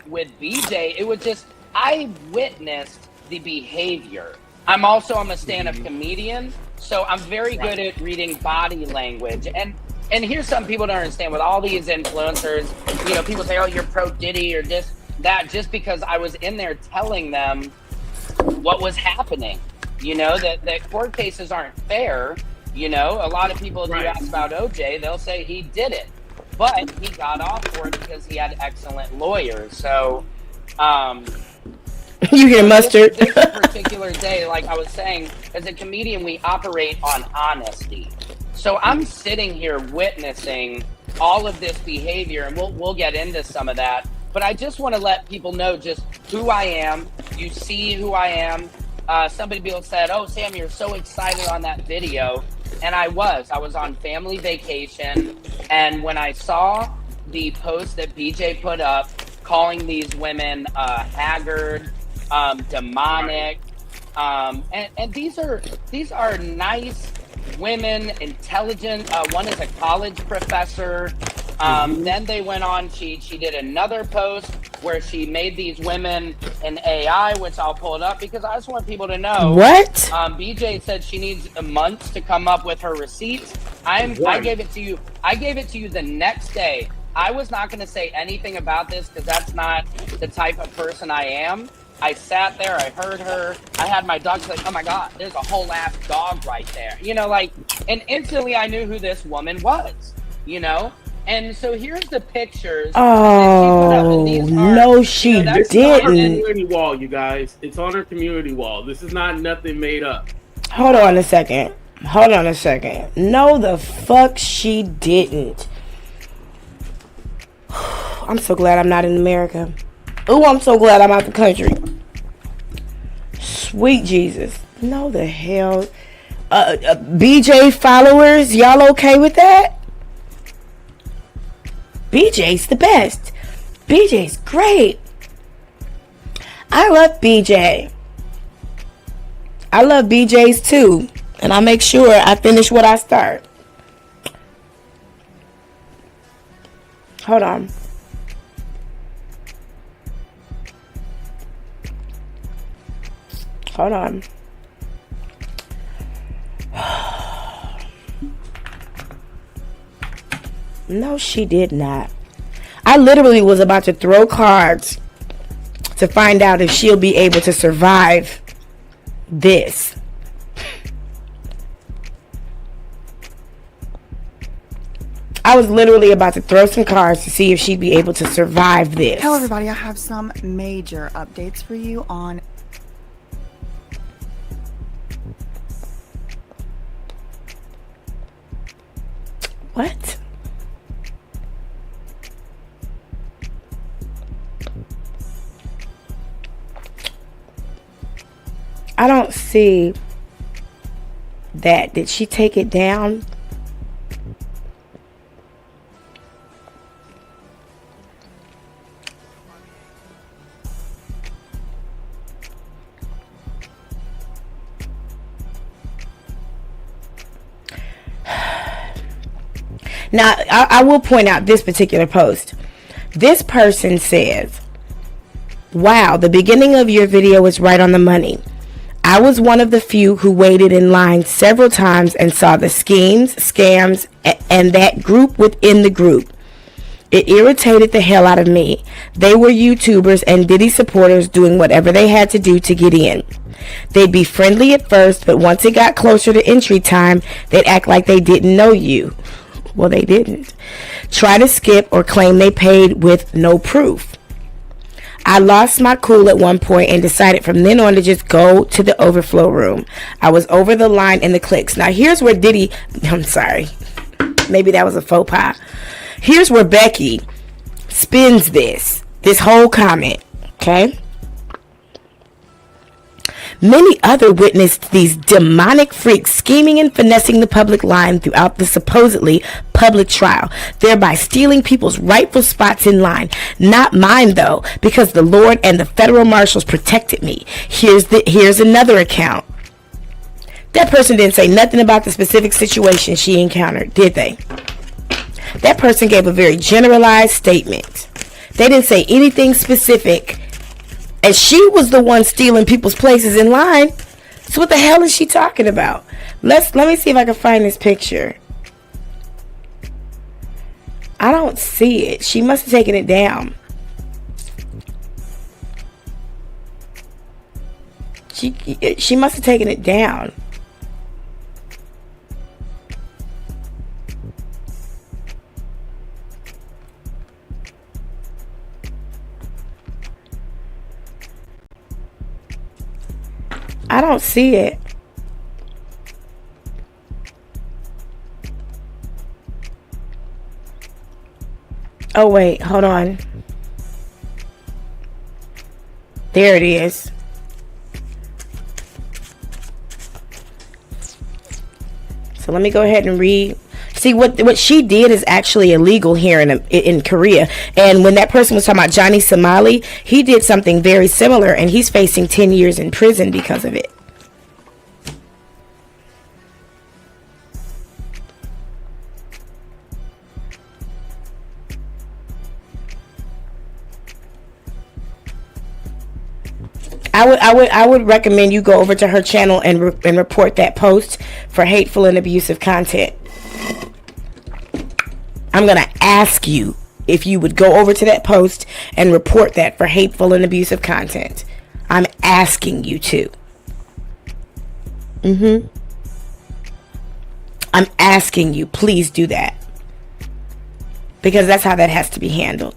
with BJ, it was just, I witnessed the behavior. I'm a stand-up comedian, so I'm very good at reading body language. And here's something people don't understand with all these influencers. You know, people say, oh, you're pro Diddy or this, that, just because I was in there telling them what was happening. You know, that court cases aren't fair. You know, a lot of people, if you ask about OJ, they'll say he did it. But he got off for it because he had excellent lawyers. So, you get mustard. This particular day, like I was saying, as a comedian, we operate on honesty. So I'm sitting here witnessing all of this behavior, and we'll get into some of that. But I just want to let people know just who I am. You see who I am. Somebody said, oh, Sam, you're so excited on that video. And I was on family vacation. And when I saw the post that BJ put up, calling these women haggard, demonic, and these are nice women, intelligent. One is a college professor. Then they went on, she did another post where she made these women an AI, which I'll pull it up because I just want people to know. What? BJ said she needs months to come up with her receipts. I gave it to you. I gave it to you the next day. I was not going to say anything about this because that's not the type of person I am. I sat there, I heard her, I had my dogs like, oh my God, there's a whole ass dog right there. You know, like, and instantly I knew who this woman was, you know? And so here's the pictures. Oh, no, she didn't. It's on her community wall, you guys. It's on her community wall. This is not nothing made up. Hold on a second. No, the fuck she didn't. I'm so glad I'm not in America. Oh, I'm so glad I'm out the country. Sweet Jesus. No, the hell. BJ followers, y'all okay with that? BJ's the best. BJ's great. I love BJ. I love BJ's too. And I make sure I finish what I start. Hold on. Hold on. No, she did not. I literally was about to throw cards to find out if she'll be able to survive this. I was literally about to throw some cards to see if she'd be able to survive this. Hello everybody, I have some major updates for you on what? I don't see that. Did she take it down? Now, I will point out this particular post. This person says, wow, the beginning of your video is right on the money. I was one of the few who waited in line several times and saw the schemes, scams, and that group within the group. It irritated the hell out of me. They were YouTubers and Diddy supporters doing whatever they had to do to get in. They'd be friendly at first, but once it got closer to entry time, they'd act like they didn't know you. Well, they didn't. Try to skip or claim they paid with no proof. I lost my cool at one point and decided from then on to just go to the overflow room. I was over the line in the clicks. Now, here's where Diddy... I'm sorry. Maybe that was a faux pas. Here's where Becky spins this whole comment. Okay? Many other witnessed these demonic freaks scheming and finessing the public line throughout the supposedly public trial, thereby stealing people's rightful spots in line. Not mine, though, because the Lord and the federal marshals protected me. Here's another account. That person didn't say nothing about the specific situation she encountered, did they? That person gave a very generalized statement. They didn't say anything specific. And she was the one stealing people's places in line. So what the hell is she talking about? Let me see if I can find this picture. I don't see it. She must have taken it down. She must have taken it down. I don't see it. Oh, wait. Hold on. There it is. So let me go ahead and read. See, what she did is actually illegal here in Korea. And when that person was talking about Johnny Somali, he did something very similar, and he's facing 10 years in prison because of it. I would recommend you go over to her channel and report that post for hateful and abusive content. I'm going to ask you if you would go over to that post and report that for hateful and abusive content. I'm asking you to. I'm asking you, please do that. Because that's how that has to be handled.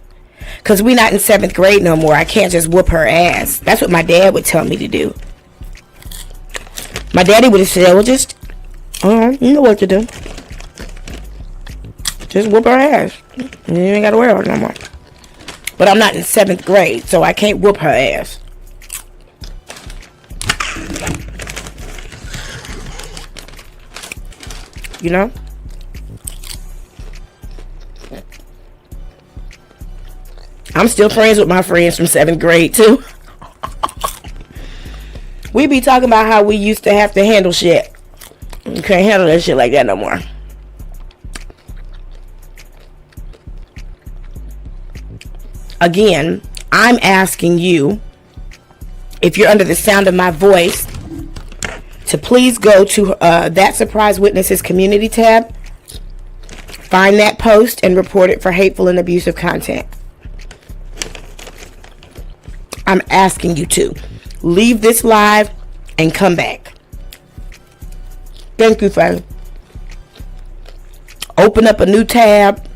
Because we're not in 7th grade no more. I can't just whoop her ass. That's what my dad would tell me to do. My daddy would have said, well, just, you know what to do. Just whoop her ass. You ain't got to worry about it no more. But I'm not in 7th grade, so I can't whoop her ass. You know? I'm still friends with my friends from 7th grade, too. We be talking about how we used to have to handle shit. You can't handle that shit like that no more. Again, I'm asking you, if you're under the sound of my voice, to please go to that Surprise Witnesses community tab, find that post, and report it for hateful and abusive content. I'm asking you to leave this live and come back. Thank you, Faye. Open up a new tab,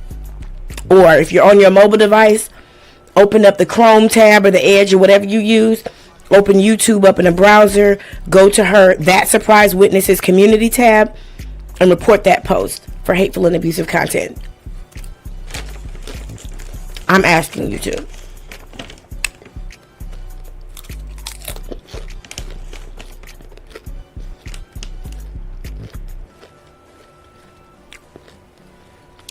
or if you're on your mobile device, open up the Chrome tab or the Edge or whatever you use. Open YouTube up in a browser. Go to her That Surprise Witnesses community tab and report that post for hateful and abusive content. I'm asking you to.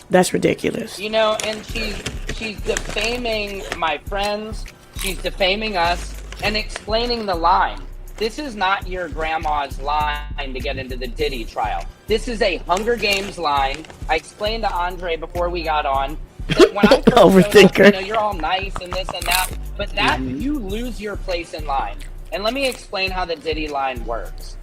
That's ridiculous. You know, and she's defaming my friends. She's defaming us and explaining the line. This is not your grandma's line to get into the Diddy trial. This is a Hunger Games line. I explained to Andre before we got on that when I first Overthinker. Up, you know, you're all nice and this and that, but that you lose your place in line. And let me explain how the Diddy line works.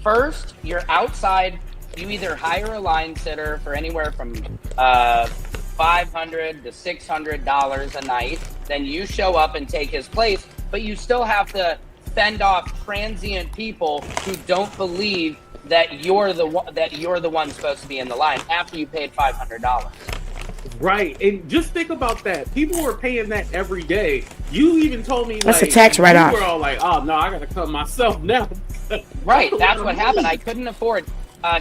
First, you're outside. You either hire a line sitter for anywhere from $500 to $600 a night. Then you show up and take his place, but you still have to fend off transient people who don't believe that you're the one supposed to be in the line after you paid $500. Right, and just think about that. People were paying that every day. You even told me that's like, a tax write-off. You were all like, "Oh no, I gotta come myself now." Right, that's what happened. I couldn't afford.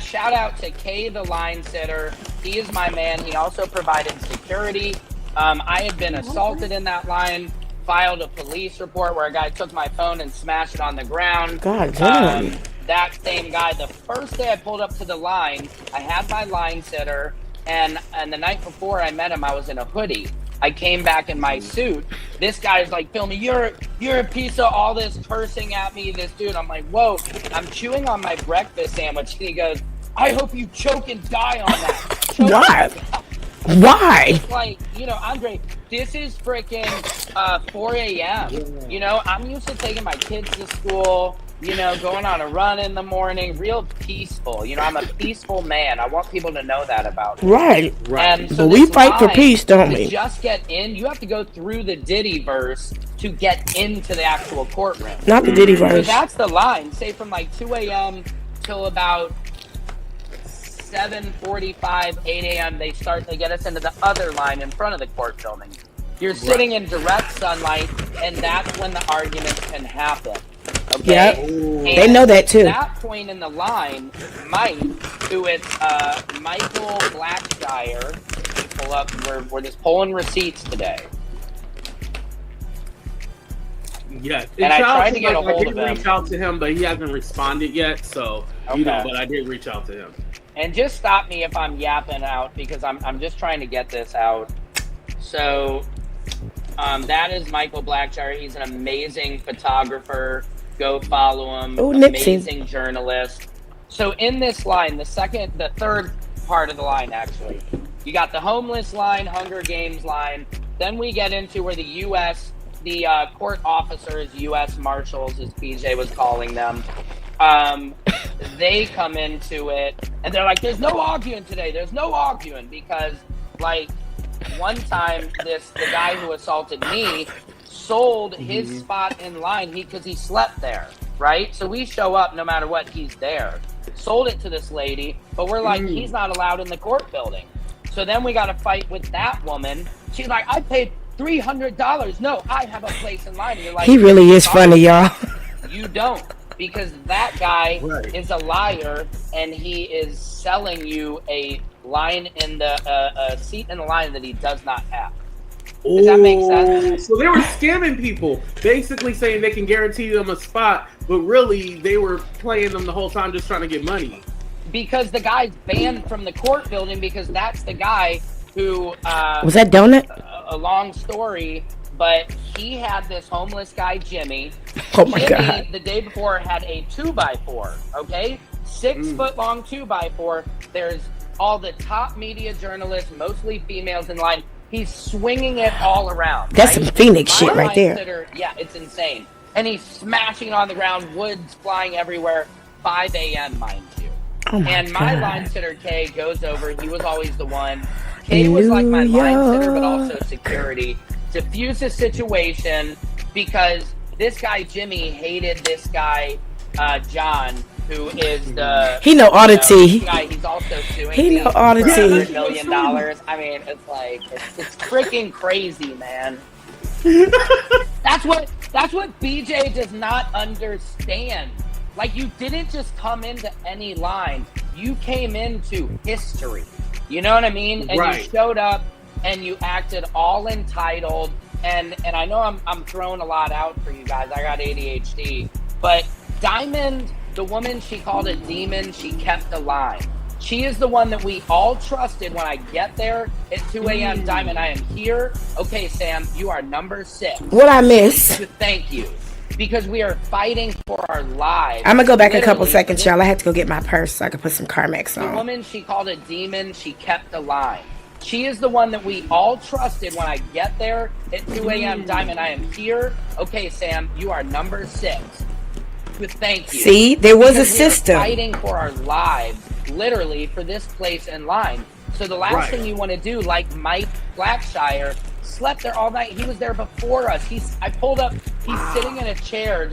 Shout out to Kay, the line sitter. He is my man. He also provided security. I had been assaulted in that line. Filed a police report where a guy took my phone and smashed it on the ground. God damn. That same guy, the first day I pulled up to the line, I had my line sitter, and the night before I met him, I was in a hoodie. I came back in my suit. This guy's like, filming, you're a piece of all this cursing at me, this dude. I'm like, whoa, I'm chewing on my breakfast sandwich. And he goes, I hope you choke and die on that. What? Why? It's like, you know, Andre, this is freaking 4 a.m. You know, I'm used to taking my kids to school, you know, going on a run in the morning, real peaceful. You know, I'm a peaceful man. I want people to know that about me. Right. And so but we fight for peace, don't we? To just get in, you have to go through the Diddy verse to get into the actual courtroom. Not the Diddy verse. So that's the line. Say from like 2 a.m. till about 7:45, 8 a.m. They get us into the other line in front of the court building. You're sitting in direct sunlight, and that's when the arguments can happen. Okay? Yep. They know that too. At that point in the line, Mike, who is Michael Blackshire, pull up. We're just pulling receipts today. Yeah, and I tried to get a hold I of did him. reach out to him, but he hasn't responded yet. So Okay. you know, but I did reach out to him. And just stop me if I'm yapping out because I'm just trying to get this out. So that is Michael Blackshire. He's an amazing photographer. Go follow him. Oh, amazing journalist. So in this line, the third part of the line, actually, you got the homeless line, Hunger Games line. Then we get into where the court officers, U.S. Marshals, as PJ was calling them, they come into it and they're like, there's no arguing today. There's no arguing because, like, one time the guy who assaulted me sold his spot in line because he slept there, right? So we show up no matter what, he's there. Sold it to this lady, but we're like, he's not allowed in the court building. So then we got to fight with that woman. She's like, I paid $300. No, I have a place in line. And you're like, he really is funny, y'all. You don't, because that guy is a liar and he is selling you a line in the seat in the line that he does not have. Does that make sense? So they were scamming people, basically saying they can guarantee them a spot, but really they were playing them the whole time, just trying to get money. Because the guy's banned from the court building because that's the guy who was that Donut? A long story, but he had this homeless guy Jimmy Oh my Jimmy, God. the day before, had a 2x4, okay? 6 foot long 2x4. There's all the top media journalists, mostly females in line. He's swinging it all around. That's right? some Phoenix My shit right there. sitter, yeah, it's insane. And he's smashing on the ground, woods flying everywhere, 5 a.m., mind you. Oh my And my God. line sitter, Kay, goes over. He was always the one. Kay was like my line sitter, but also security. Diffuse the situation because this guy, Jimmy, hated this guy, John, who is the... He know oddity. Guy, he's also suing He me know for oddity. $100 million. I mean, it's like, it's freaking crazy, man. That's what BJ does not understand. Like, you didn't just come into any line. You came into history. You know what I mean? And Right. you showed up and you acted all entitled. And I know I'm throwing a lot out for you guys. I got ADHD. But Diamond, the woman she called a demon, she kept the line. She is the one that we all trusted when I get there at 2 a.m. Diamond, I am here. Okay, Sam, you are number 6. What I miss? Thank you. Because we are fighting for our lives. I'm gonna go back a couple Literally, seconds, y'all. I had to go get my purse so I could put some Carmex the on. woman she called a demon, she kept the line. She is the one that we all trusted when I get there at 2 a.m. Diamond, I am here. Okay, Sam, you are number 6. Thank you. See, there was a Because we are system. fighting for our lives, literally, for this place in line. So the last thing you want to do, like Mike Blackshire, slept there all night. He was there before us. I pulled up. He's sitting in a chair,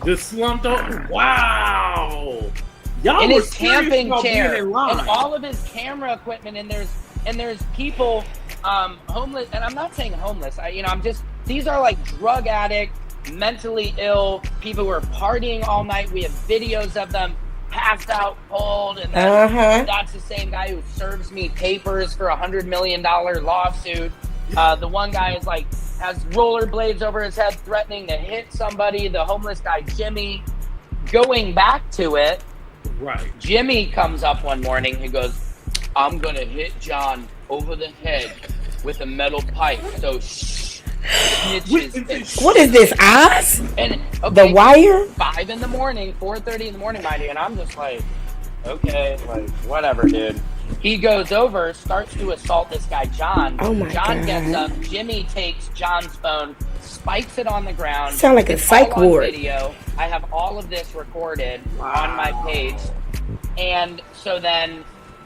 Just slumped up. Wow. Y'all in were his serious camping about being chair, in line. and all of his camera equipment. And there's people, homeless. And I'm not saying homeless. These are like drug addict, mentally ill people who are partying all night. We have videos of them passed out cold, and then that's the same guy who serves me papers for $100 million lawsuit. The one guy is like has rollerblades over his head, threatening to hit somebody. The homeless guy, Jimmy. Going back to it, Right. Jimmy comes up one morning. He goes, "I'm gonna hit John over the head with a metal pipe. So shh." What is this, Oz? And The Wire? 5 in the morning, 4:30 in the morning, my dude. And I'm just like, okay, like whatever, dude. He goes over, starts to assault this guy, John. Oh my John God. gets up. Jimmy takes John's phone, spikes it on the ground. Sound like a It's psych all on ward. video. I have all of this recorded on my page. And so then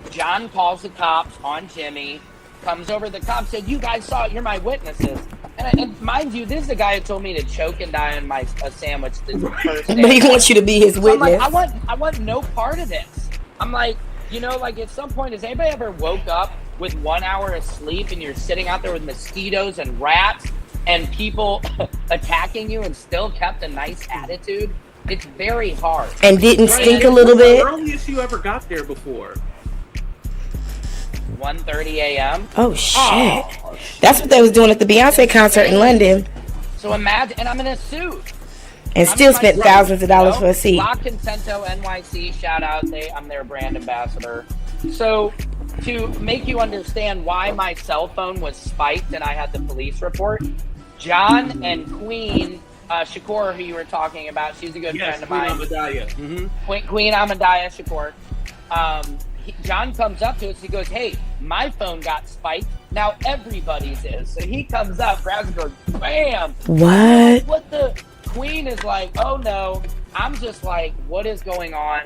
John calls the cops on Jimmy. Comes over, the cop said, "You guys saw it. You're my witnesses." And mind you, this is the guy who told me to choke and die on a sandwich the first day. But he wants you to be his So I'm witness. like, I want no part of this. I'm like, like at some point, has anybody ever woke up with 1 hour of sleep and you're sitting out there with mosquitoes and rats and people attacking you and still kept a nice attitude? It's very hard. And didn't stink a little bit? The earliest you ever got there before? 1:30 a.m. Oh shit! That's what they was doing at the Beyonce concert in London, So imagine, and I'm in a suit. and still spent thousands of dollars for a seat. La Contento NYC, shout out. I'm their brand ambassador. So to make you understand why my cell phone was spiked and I had the police report, John and Queen Shakur, who you were talking about, she's a good friend of mine. Queen Amadaya Shakur. John comes up to us. He goes, "Hey, my phone got spiked. Now everybody's is." So he comes up, grabs it, goes, "Bam!" What? What the? Queen is like, "Oh no." I'm just like, "What is going on?"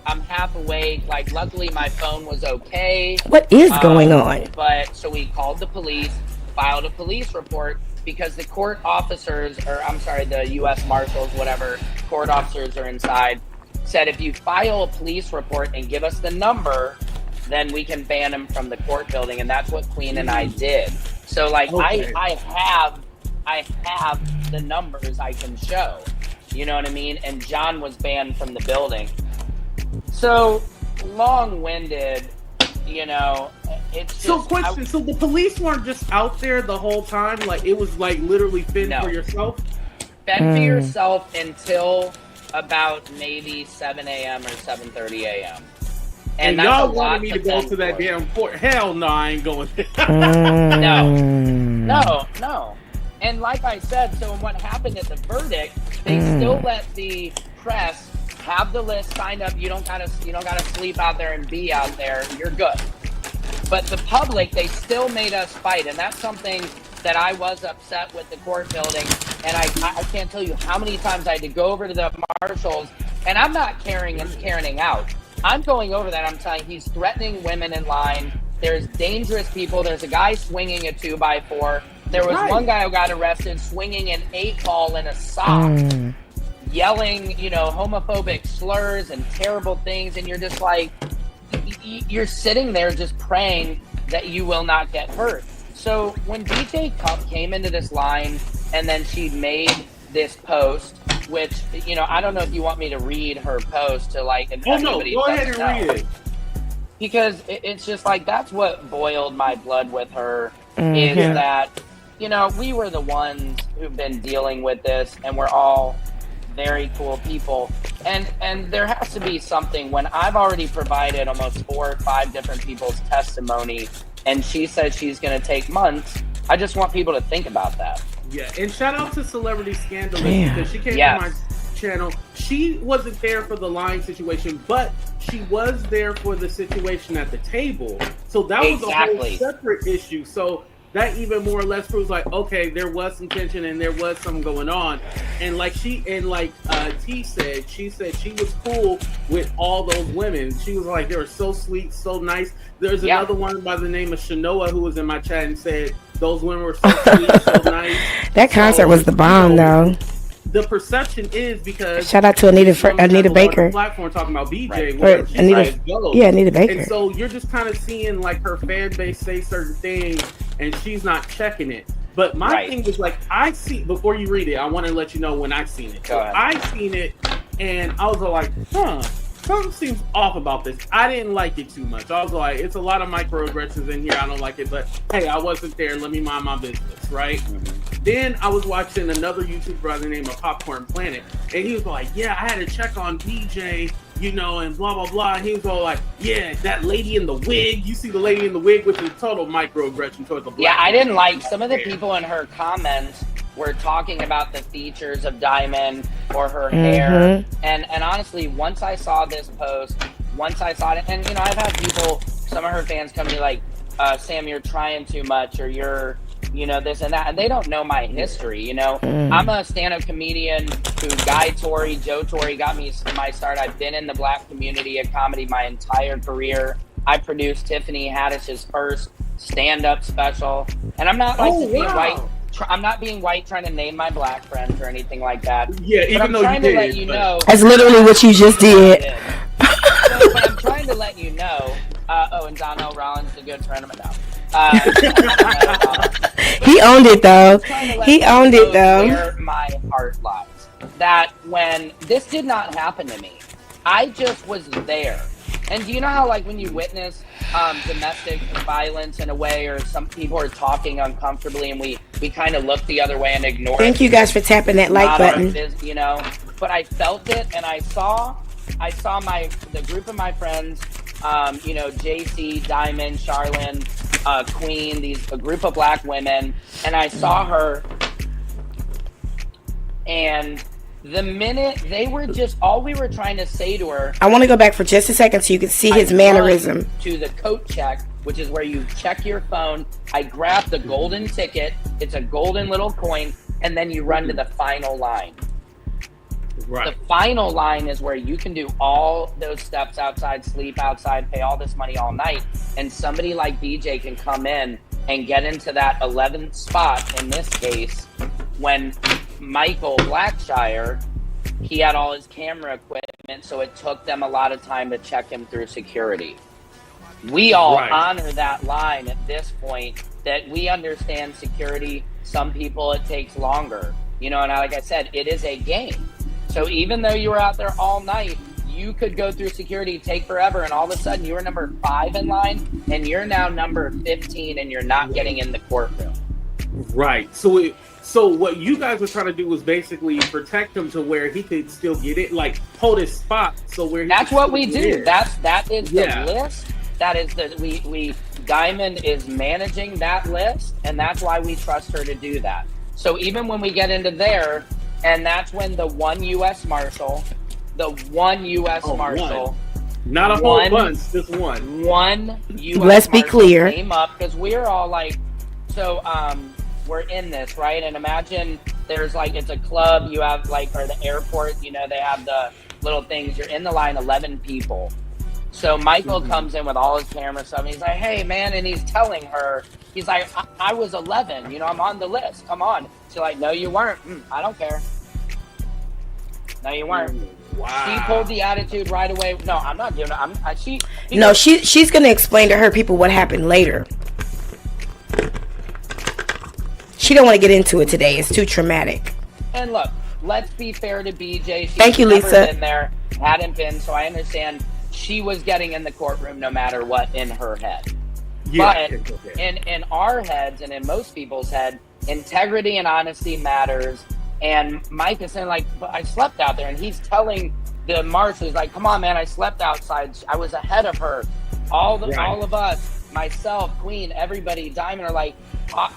I'm half awake. Like, luckily my phone was okay. What is going on? But so we called the police, filed a police report because the court officers, or I'm sorry, the U.S. Marshals, whatever court officers are inside, said if you file a police report and give us the number, then we can ban him from the court building, and that's what Queen and I did. So like, Okay. I have the numbers I can show. You know what I mean? And John was banned from the building. So long-winded, it's just, So question, so the police weren't just out there the whole time? Like, it was like literally fend No. for yourself? Fend for yourself until about maybe 7 a.m. or 7:30 a.m. And that's y'all a lot wanted me to go fend to that for. damn court. Hell no, I ain't going there. No. And like I said, so what happened at the verdict, they still let the press have the list signed up. You don't gotta sleep out there and be out there. You're good. But the public, they still made us fight, and that's something that I was upset with the court building. And I can't tell you how many times I had to go over to the marshals, and I'm not carrying out. I'm going over that. I'm telling he's threatening women in line. There's dangerous people. There's a guy swinging a 2x4. There was one guy who got arrested swinging an 8-ball in a sock, yelling, you know, homophobic slurs and terrible things. And you're just like, you're sitting there just praying that you will not get hurt. So when DJ Cup came into this line and then she made this post, which, you know, I don't know if you want me to read her post to like, if anybody go ahead and read it. Because it's just like, that's what boiled my blood with her, is that, you know, we were the ones who've been dealing with this, and we're all very cool people. And there has to be something when I've already provided almost 4 or 5 different people's testimony, and she says she's going to take months. I just want people to think about that. Yeah, and shout out to Celebrity Scandalous, because she came to my channel. She wasn't there for the lying situation, but she was there for the situation at the table. So that was a whole separate issue. So that even more or less proves like, okay, there was some tension and there was something going on. And like T said, she was cool with all those women. She was like, they were so sweet, so nice. There's another one by the name of Shanoa who was in my chat and said those women were so sweet, so nice. That concert was the bomb, though. The perception is because shout out to Anita Baker platform talking about BJ, right. Anita Baker. And so you're just kind of seeing like her fan base say certain things, and she's not checking it. But my thing is like, I see, before you read it, I want to let you know when I've seen it. So I seen it, and I was like, something seems off about this. I didn't like it too much. I was like, it's a lot of microaggressions in here. I don't like it, but hey, I wasn't there. Let me mind my business, right? Then I was watching another YouTuber by the name of Popcorn Planet, and he was like, yeah, I had to check on DJ, you know, and blah, blah, blah. And he was all like, yeah, that lady in the wig, you see the lady in the wig, which is total microaggression towards the black. Yeah, I didn't like some of the people in her comments were talking about the features of Diamond or her hair. And honestly, once I saw this post, once I saw it, and, you know, I've had people, some of her fans come to me like, Sam, you're trying too much, or you're, you know, this and that, and they don't know my history, you know. I'm a stand-up comedian who Guy Torrey, Joe Torrey got me my start. I've been in the black community of comedy my entire career. I produced Tiffany Haddish's first stand-up special, and I'm not like being white. I'm not being white trying to name my black friends or anything like that. Yeah, but even I'm though trying you to did, let you know. That's literally what you just did. But I'm trying to let you know. And Donnell Rollins is a good friend of mine now. He owned it though. Where my heart lies. That when this did not happen to me, I just was there. And do you know how, like, when you witness domestic violence in a way, or some people are talking uncomfortably, and we kind of look the other way and ignore it? Thank you guys for tapping that like button. You know, but I felt it, and I saw the group of my friends, you know, JC, Diamond, Charlene, Queen, a group of black women, and I saw her, and the minute they were just, all we were trying to say to her. I want to go back for just a second so you can see his mannerism. To the coat check, which is where you check your phone. I grabbed the golden ticket. It's a golden little coin, and then you run to the final line. Right. The final line is where you can do all those steps outside, sleep outside, pay all this money all night, and somebody like DJ can come in and get into that 11th spot, in this case, when Michael Blackshire, he had all his camera equipment, so it took them a lot of time to check him through security. We all honor that line at this point, that we understand security. Some people it takes longer, you know, and like I said, it is a game. So even though you were out there all night, you could go through security, take forever, and all of a sudden you were number 5 in line, and you're now number 15, and you're not getting in the courtroom. Right. So what you guys were trying to do was basically protect him to where he could still get it, like hold his spot. So where that's what we do. That is the list. That is we Diamond is managing that list, and that's why we trust her to do that. So even when we get into there, and that's when the one U.S. Marshal, Marshal, not a whole bunch, just one U.S. Let's be Marshal clear. Came up because we're all like, so we're in this, right? And imagine there's like, it's a club, you have like, or the airport, you know, they have the little things. You're in the line, 11 people. So Michael comes in with all his camera stuff, and he's like, hey, man, and he's telling her, he's like, I was 11, you know, I'm on the list, come on. She's like, no, you weren't. I don't care. No, you weren't. Wow. She pulled the attitude right away. No, I'm not doing it. No, she's going to explain to her people what happened later. She don't want to get into it today. It's too traumatic. And look, let's be fair to BJ. Thank you, never Lisa. Been there, hadn't been, so I understand she was getting in the courtroom no matter what in her head. Yeah. But in our heads and in most people's head, integrity and honesty matters. And Mike is saying, like, but I slept out there. And he's telling the marshal, he's like, come on, man, I slept outside. I was ahead of her. All of us, myself, Queen, everybody, Diamond are like,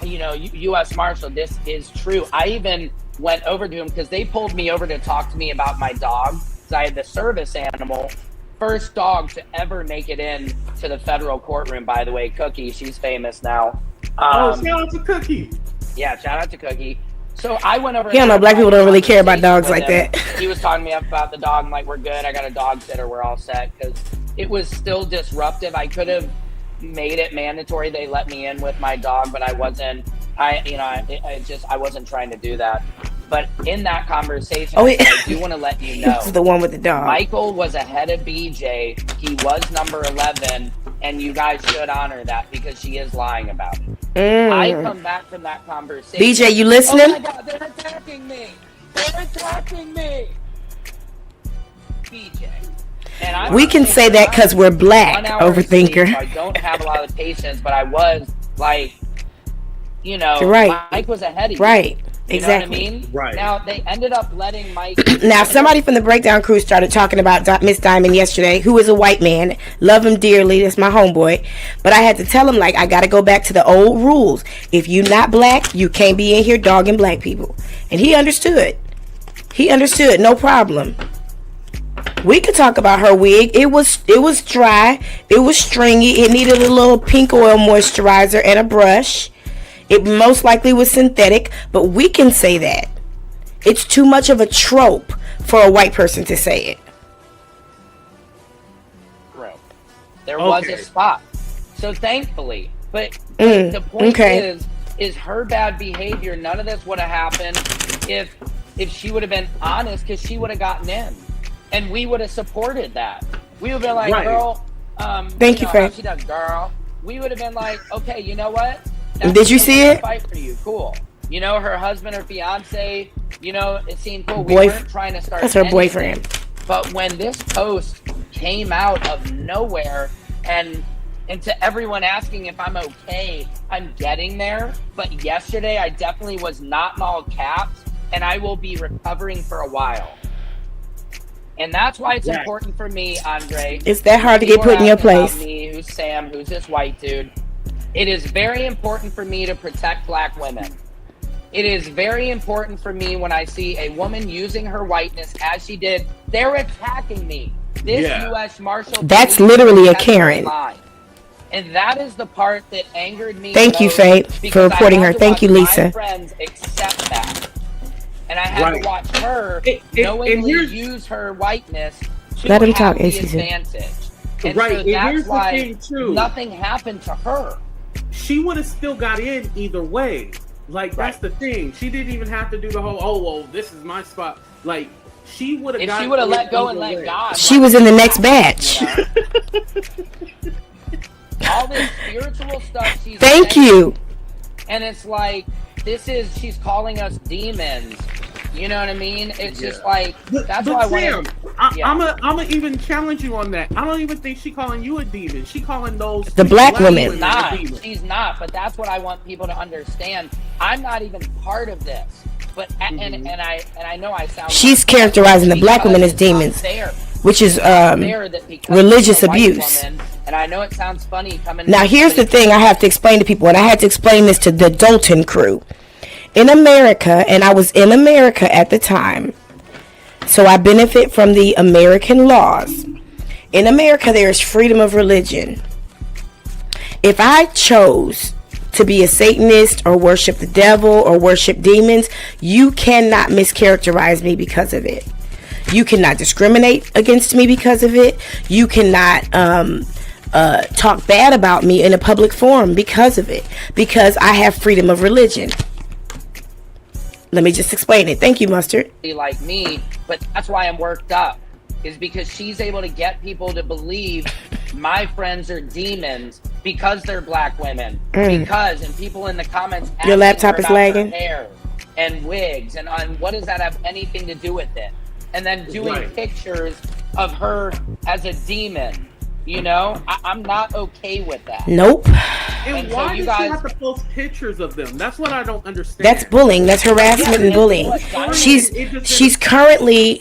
you know, U.S. Marshal, this is true. I even went over to him because they pulled me over to talk to me about my dog. Because I had the service animal. First dog to ever make it in to the federal courtroom, by the way. Cookie, she's famous now. Shout out to Cookie. Yeah, shout out to Cookie. So I went over. Yeah, no, black people don't really care about dogs like that. He was talking to me about the dog. I'm like, we're good. I got a dog sitter. We're all set. Because it was still disruptive. I could have made it mandatory they let me in with my dog, but I wasn't. I wasn't trying to do that. But in that conversation, I do want to let you know. This is the one with the dog. Michael was ahead of BJ. He was number 11, and you guys should honor that because she is lying about it. I come back from that conversation. BJ, you listening? Oh my God, they're attacking me. They're attacking me. BJ. And we can say that because we're black, overthinker. Sleep, so I don't have a lot of patience, but I was like, you know, right. Mike was ahead of you. Right. You exactly. know what I mean? Right. Now they ended up letting Mike. Now somebody from the Breakdown Crew started talking about Miss Diamond yesterday, who is a white man. Love him dearly. That's my homeboy. But I had to tell him, like, I got to go back to the old rules. If you not black, you can't be in here dogging black people. And he understood. No problem. We could talk about her wig. It was dry. It was stringy. It needed a little pink oil moisturizer and a brush. It most likely was synthetic, but we can say that. It's too much of a trope for a white person to say it. There was a spot. So thankfully, but the point is her bad behavior. None of this would have happened if she would have been honest, because she would have gotten in. And we would have supported that. We would have been like, girl, thank you, Frank. She does, girl. We would have been like, okay, you know what? Did you see it? Fight for you, cool. You know, her husband or fiance, you know, it seemed cool. We weren't trying to start. That's her boyfriend. But when this post came out of nowhere, and to everyone asking if I'm okay, I'm getting there. But yesterday, I definitely was not in all caps, and I will be recovering for a while. And that's why it's important for me, Andre. It's that hard to get put in your place. Me, who's Sam, who's this white dude. It is very important for me to protect black women. It is very important for me when I see a woman using her whiteness as she did. They're attacking me. This U.S. Marshal. That's literally a Karen. And that is the part that angered me. Thank you, Faye, for reporting her. Thank you, Lisa. My friends accept that. And I had to watch her knowingly use her whiteness to let him have talk, the advantage. And so that's why nothing happened to her. She would have still got in either way. Like, that's the thing. She didn't even have to do the whole, oh, well, this is my spot. Like, she would have If she would have let go and let God. She was in the next batch. All this spiritual stuff she's Thank you. And it's like, she's calling us demons. You know what I mean? It's just like, that's why I'm gonna even challenge you on that. I don't even think she's calling you a demon. She calling those the black women. She's not, but that's what I want people to understand. I'm not even part of this. But and I know I sound. She's characterizing the black women as demons, which is religious abuse. Woman, and I know it sounds funny coming. Now here's the thing I have to explain to people, and I had to explain this to the Dalton crew. in America, and I was in America at the time, so I benefit from the American laws. In America, there is freedom of religion. If I chose to be a Satanist or worship the devil or worship demons, you cannot mischaracterize me because of it. You cannot discriminate against me because of it. You cannot talk bad about me in a public forum because of it, because I have freedom of religion. Let me just explain it. Thank you, Mustard. Like me, but that's why I'm worked up, is because she's able to get people to believe my friends are demons because they're black women. Because, and people in the comments, your laptop is lagging, hair and wigs, and what does that have anything to do with it? And then doing pictures of her as a demon. You know, I'm not okay with that. Nope. And why does she have to post pictures of them? That's what I don't understand. That's bullying. That's harassment and bullying. She is currently,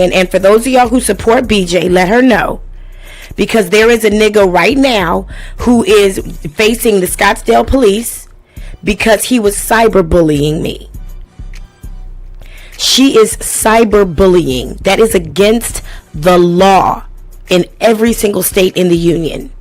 and for those of y'all who support BJ, let her know. Because there is a nigga right now who is facing the Scottsdale police because he was cyberbullying me. She is cyberbullying. That is against the law in every single state in the union.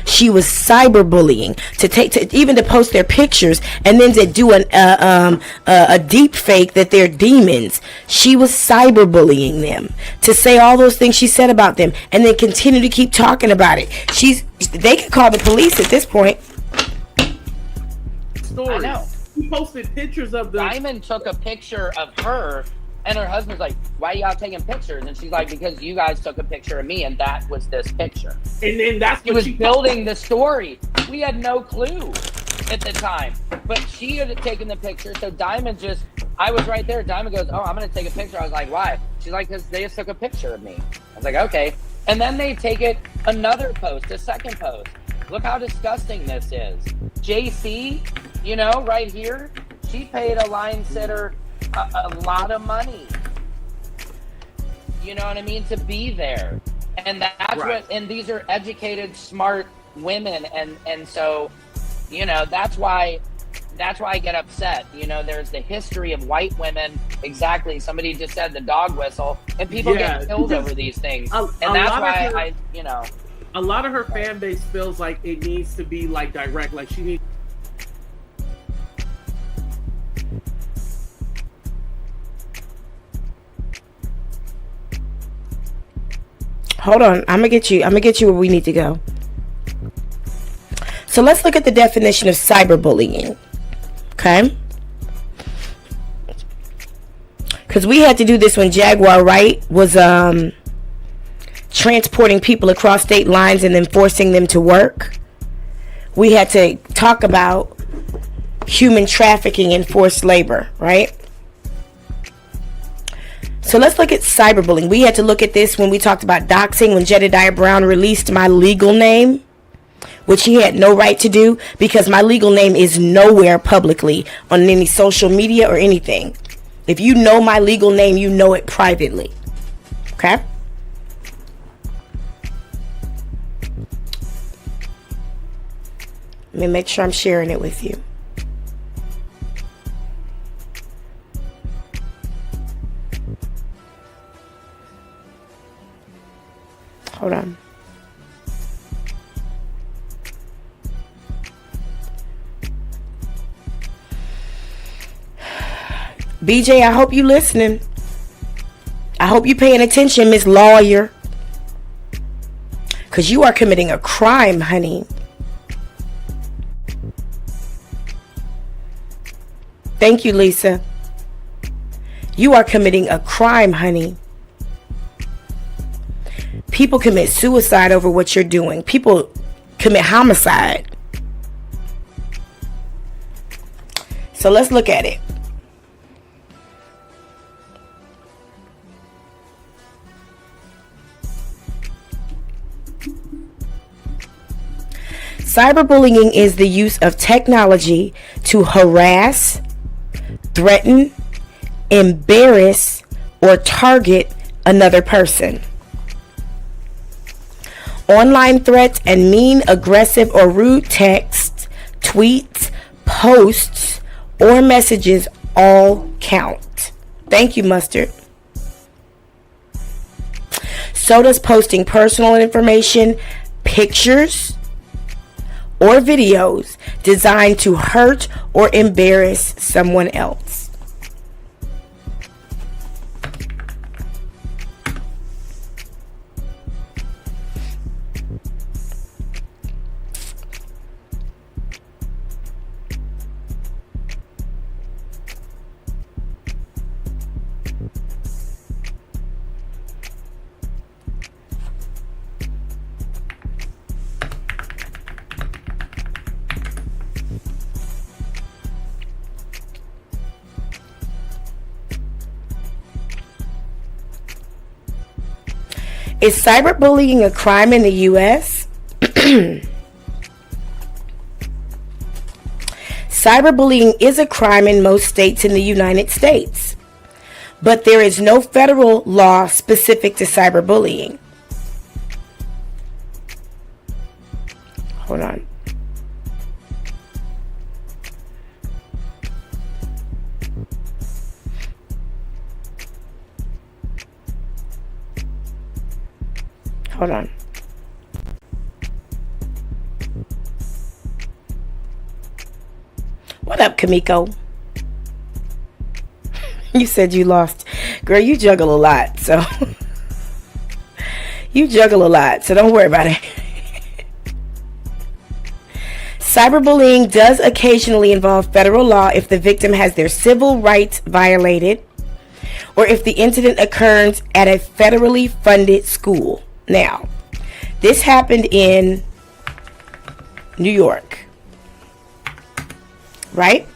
She was cyberbullying to post their pictures and then to do a deep fake that they're demons. She was cyberbullying them to say all those things she said about them and then continue to keep talking about it. They could call the police at this point. I know. He posted pictures of them. Diamond took a picture of her, and her husband's like, why are y'all taking pictures? And she's like, because you guys took a picture of me, and that was this picture. And then that's what he was building the story. We had no clue at the time, but she had taken the picture. So Diamond I was right there. Diamond goes, oh, I'm going to take a picture. I was like, why? She's like, because they just took a picture of me. I was like, okay. And then they take it another post, a second post. Look how disgusting this is. JC, right here, she paid a line sitter a lot of money. You know what I mean? To be there. And that's and these are educated, smart women. And so, that's why I get upset. There's the history of white women. Exactly. Somebody just said the dog whistle, and people get killed over these things. And that's why a lot of her fan base feels like it needs to be like direct, like she needs. Hold on, I'm gonna get you where we need to go. So let's look at the definition of cyberbullying. Okay? Because we had to do this when Jaguar Wright was transporting people across state lines and then forcing them to work. We had to talk about human trafficking and forced labor, right? So let's look at cyberbullying. We had to look at this when we talked about doxing, when Jedediah Brown released my legal name, which he had no right to do because my legal name is nowhere publicly on any social media or anything. If you know my legal name, you know it privately. Okay? Let me make sure I'm sharing it with you. Hold on. BJ, I hope you listening. I hope you paying attention, Miss Lawyer. Because you are committing a crime, honey. Thank you, Lisa. You are committing a crime, honey. People commit suicide over what you're doing. People commit homicide. So let's look at it. Cyberbullying is the use of technology to harass, threaten, embarrass, or target another person. Online threats and mean, aggressive, or rude texts, tweets, posts, or messages all count. Thank you, Mustard. So does posting personal information, pictures, or videos designed to hurt or embarrass someone else. Is cyberbullying a crime in the U.S.? Cyberbullying is a crime in most states in the United States, but there is no federal law specific to cyberbullying. Hold on. Hold on. What up, Kamiko? You said you lost. Girl, you juggle a lot, so. You juggle a lot, so don't worry about it. Cyberbullying does occasionally involve federal law if the victim has their civil rights violated or if the incident occurs at a federally funded school. Now, this happened in New York, right?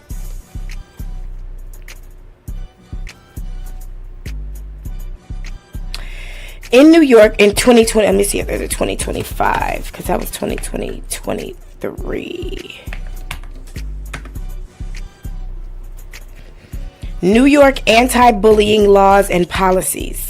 In New York in 2020, let me see if there's a 2025, because that was 2023. New York anti-bullying laws and policies.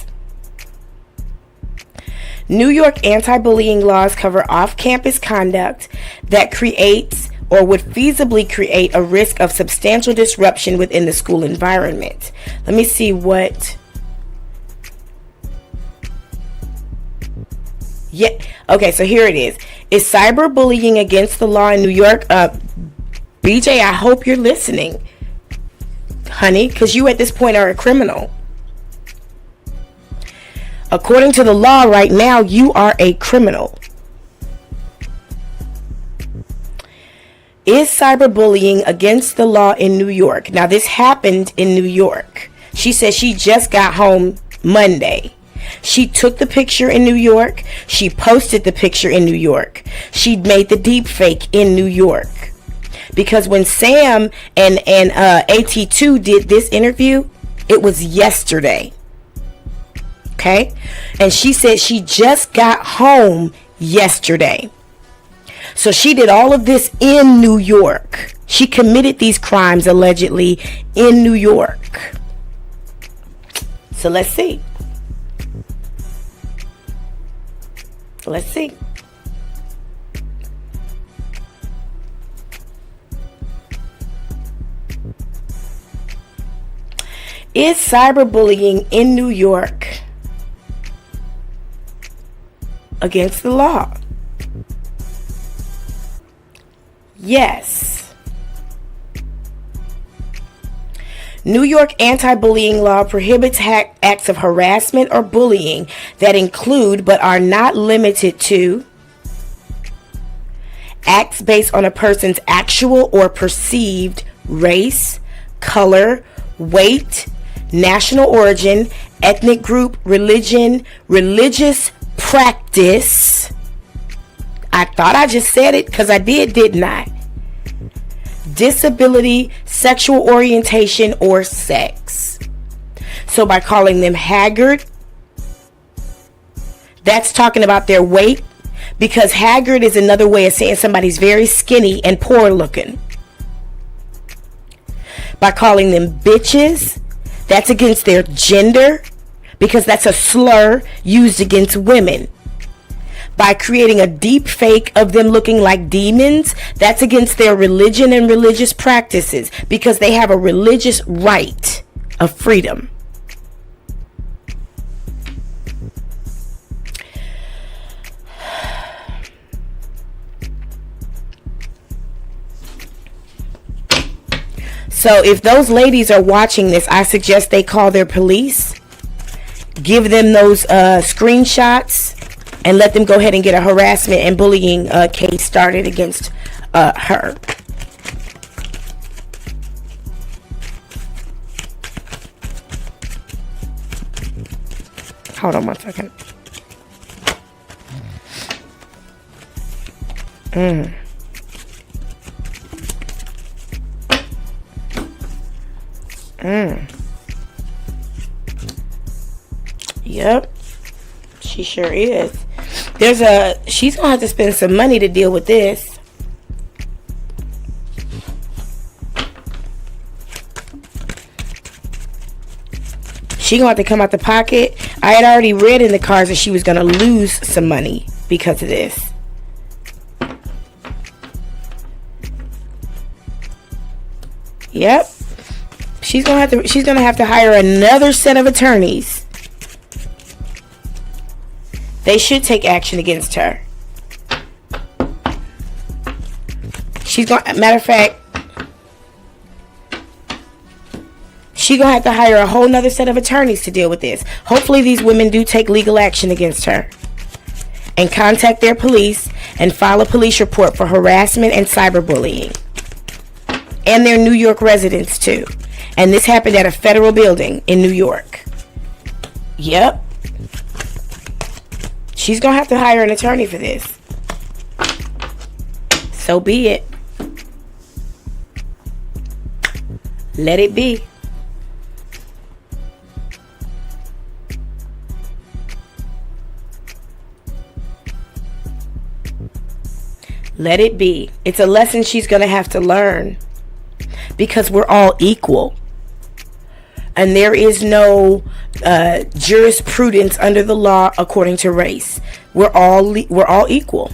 New York anti-bullying laws cover off-campus conduct that creates or would feasibly create a risk of substantial disruption within the school environment. Let me see what. Yeah. Okay, so here it is. Is cyberbullying against the law in New York? BJ, I hope you're listening, honey, because you at this point are a criminal. According to the law right now, you are a criminal. Is cyberbullying against the law in New York? Now, this happened in New York. She said she just got home Monday. She took the picture in New York. She posted the picture in New York. She made the deep fake in New York. Because when Sam and AT2 did this interview, it was yesterday. Okay? And she said she just got home yesterday. So she did all of this in New York. She committed these crimes allegedly in New York. So let's see. Let's see. Is cyberbullying in New York against the law? Yes. New York anti-bullying law prohibits acts of harassment or bullying that include but are not limited to acts based on a person's actual or perceived race, color, weight, national origin, ethnic group, religion, religious practice. I thought I just said it because I didn't I? Disability, sexual orientation, or sex. So by calling them haggard, that's talking about their weight, because haggard is another way of saying somebody's very skinny and poor looking. By calling them bitches, that's against their gender, because that's a slur used against women. by creating a deep fake of them looking like demons. That's against their religion and religious practices, because they have a religious right of freedom. So if those ladies are watching this, I suggest they call their police, give them those screenshots, and let them go ahead and get a harassment and bullying case started against her. Hold on 1 second. Yep, she sure is. She's gonna have to spend some money to deal with this. She gonna have to come out the pocket. I had already read in the cards that she was gonna lose some money because of this. Yep. She's gonna have to hire another set of attorneys. They should take action against her. Matter of fact, she's gonna have to hire a whole nother set of attorneys to deal with this. Hopefully these women do take legal action against her and contact their police and file a police report for harassment and cyberbullying. And their New York residents too. And this happened at a federal building in New York. Yep. She's gonna have to hire an attorney for this. So be it. Let it be. Let it be. It's a lesson she's gonna have to learn. Because we're all equal. And there is no jurisprudence under the law according to race. We're all equal.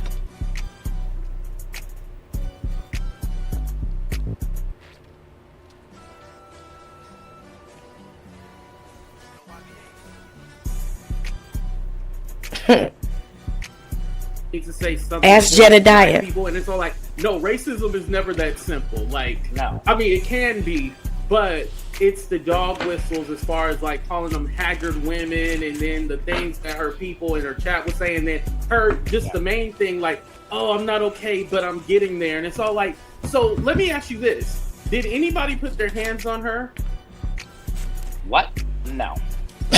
To say something. Ask Jedediah. People, and it's all like, no, racism is never that simple. Like, no. I mean, it can be, but it's the dog whistles as far as like calling them haggard women, and then the things that her people in her chat was saying. That her the main thing, like, oh, I'm not okay, but I'm getting there, and it's all like. So let me ask you this: did anybody put their hands on her? What? No.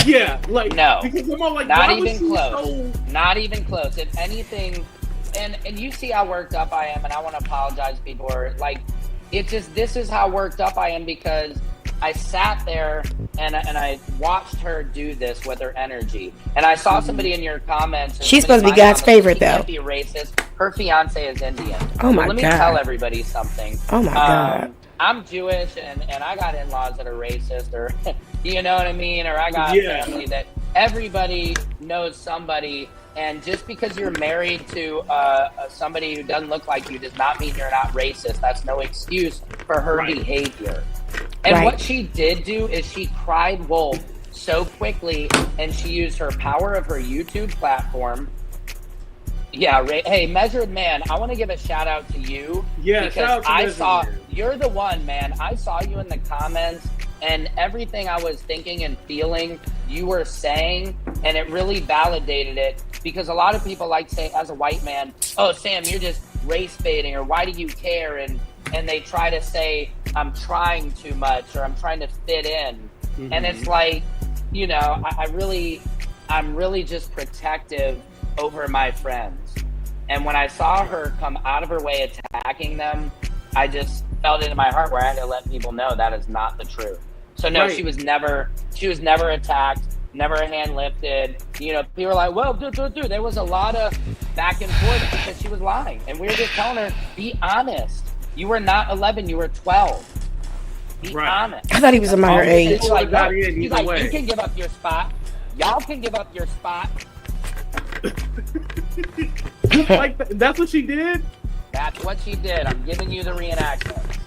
Yeah, like no, because I'm all like, not even close. Not even close. If anything, and you see how worked up I am, and I want to apologize, people. Are like, it just this is how worked up I am because I sat there and I watched her do this with her energy, and I saw somebody in your comments. She's supposed to be God's favorite, though. Can't be racist. Her fiance is Indian. Oh my God! Let me tell everybody something. Oh my God! I'm Jewish, and I got in-laws that are racist, or you know what I mean, or I got family that everybody knows somebody, and just because you're married to somebody who doesn't look like you does not mean you're not racist. That's no excuse for her behavior. And what she did do is she cried wolf so quickly, and she used her power of her YouTube platform. Yeah, hey, Measured Man, I want to give a shout out to you. Yeah, because I saw you're the one, man. I saw you in the comments, and everything I was thinking and feeling, you were saying, and it really validated it. Because a lot of people like say, as a white man, oh, Sam, you're just race baiting, or why do you care? And they try to say I'm trying too much, or I'm trying to fit in. Mm-hmm. And it's like, you know, I'm really just protective over my friends. And when I saw her come out of her way attacking them, I just felt it in my heart where I had to let people know that is not the truth. So no, she was never attacked, never a hand lifted. You know, people were like, well, dude. There was a lot of back and forth because she was lying. And we were just telling her, be honest. You were not 11, you were 12. Be honest. I thought he was a minor age. He's like, you can give up your spot. Y'all can give up your spot. Like that's what she did. That's what she did. I'm giving you the reenactment.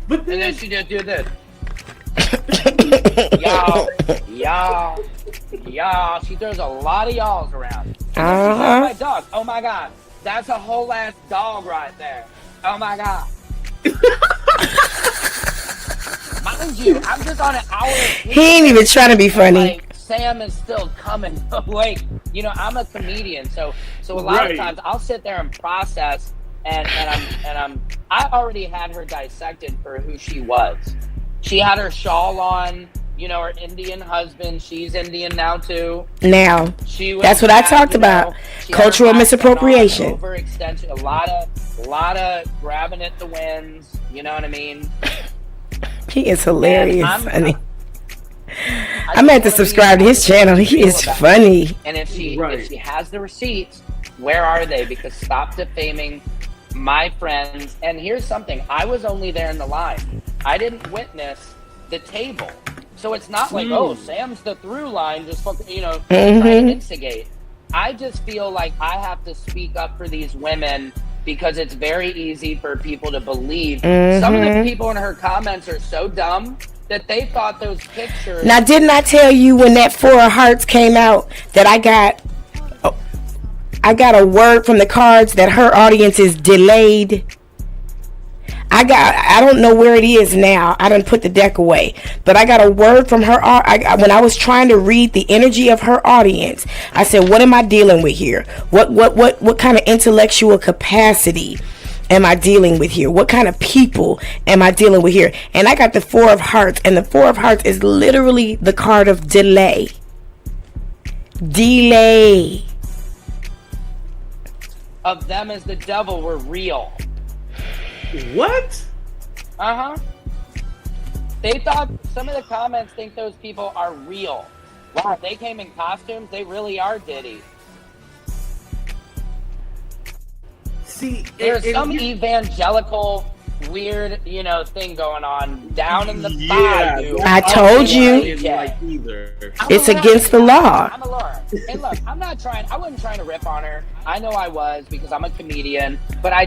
But And then then she just do this. Y'all. She throws a lot of y'alls around. My dog. Oh my god. That's a whole ass dog right there. Oh my god. Mind you, I'm just on an hour. He ain't even trying to be funny. Like, Sam is still coming. Like, you know, I'm a comedian, so a lot of times I'll sit there and process, and I already had her dissected for who she was. She had her shawl on, you know, her Indian husband. She's Indian now too. Now, that's what I talked about. Cultural misappropriation. Overextension. A lot of grabbing at the winds. You know what I mean? He is hilarious, funny. I'm going to subscribe to his channel. He is funny. And if she has the receipts, where are they? Because stop defaming my friends. And here's something. I was only there in the line. I didn't witness the table. So it's not like, oh, Sam's the through line, just fucking, you know, trying to instigate. I just feel like I have to speak up for these women because it's very easy for people to believe. Some of the people in her comments are so dumb that they thought those pictures. Now, didn't I tell you when that 4 of Hearts came out that I got a word from the cards that her audience is delayed? I don't know where it is now. I done put the deck away, but I got a word from her. When I was trying to read the energy of her audience, I said, "What am I dealing with here? What kind of intellectual capacity am I dealing with here? What kind of people am I dealing with here?" And I got the 4 of Hearts, and the 4 of Hearts is literally the card of delay. Delay. Of them as the devil were real. What? They thought, some of the comments think those people are real. Wow, they came in costumes, they really are Diddy. See, there's some evangelical weird, you know, thing going on down in the thigh, dude. I told you. It's against the law. I'm a lawyer. And look, I wasn't trying to rip on her. I know I was because I'm a comedian, but I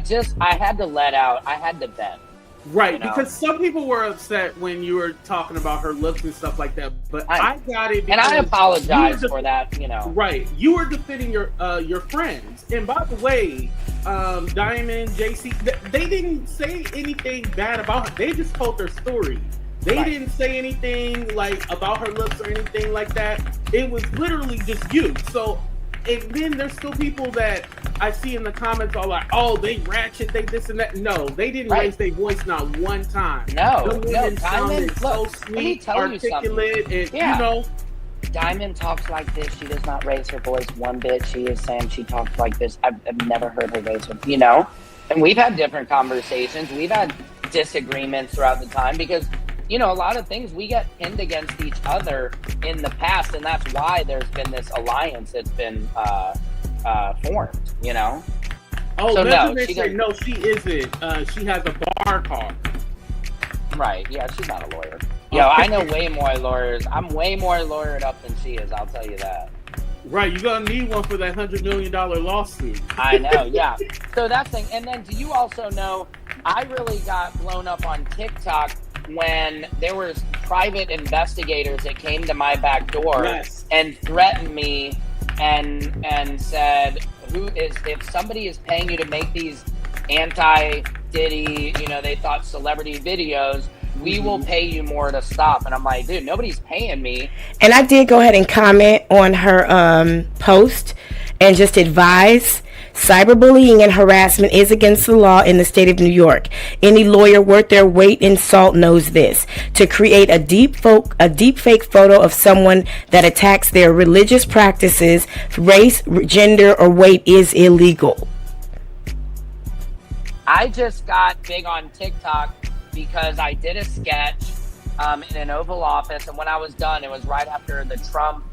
had to let out. I had to vent. Right, you know? because some people were upset when you were talking about her looks and stuff like that, but I got it. And I apologize for that, you know. Right, you were defending your friends. And by the way, Diamond, JC, they didn't say anything bad about her. They just told their story. They didn't say anything like about her looks or anything like that. It was literally just you. So, and then there's still people that I see in the comments all like, oh, they ratchet, they this and that. No, they didn't raise their voice not one time. No, Diamond, so sweet, articulate, and you know. Diamond talks like this. She does not raise her voice one bit. She is saying she talks like this. I've never heard her raise her, you know. And we've had different conversations. We've had disagreements throughout the time because, you know, a lot of things we get pinned against each other in the past, and that's why there's been this alliance that's been formed, you know. Oh, so no, she isn't. She has a bar card. Right? Yeah, she's not a lawyer. Yo, I know way more lawyers. I'm way more lawyered up than she is. I'll tell you that. Right, you're gonna need one for that $100 million lawsuit. I know, yeah. So that's the thing. And then, do you also know? I really got blown up on TikTok when there was private investigators that came to my back door and threatened me and said, if somebody is paying you to make these anti-Diddy, you know, they thought celebrity videos, we will pay you more to stop. And I'm like, dude, nobody's paying me. And I did go ahead and comment on her post and just advise cyberbullying and harassment is against the law in the state of New York. Any lawyer worth their weight in salt knows this. To create a deep fake photo of someone that attacks their religious practices, race, gender, or weight is illegal. I just got big on TikTok because I did a sketch in an Oval Office, and when I was done, it was right after the Trump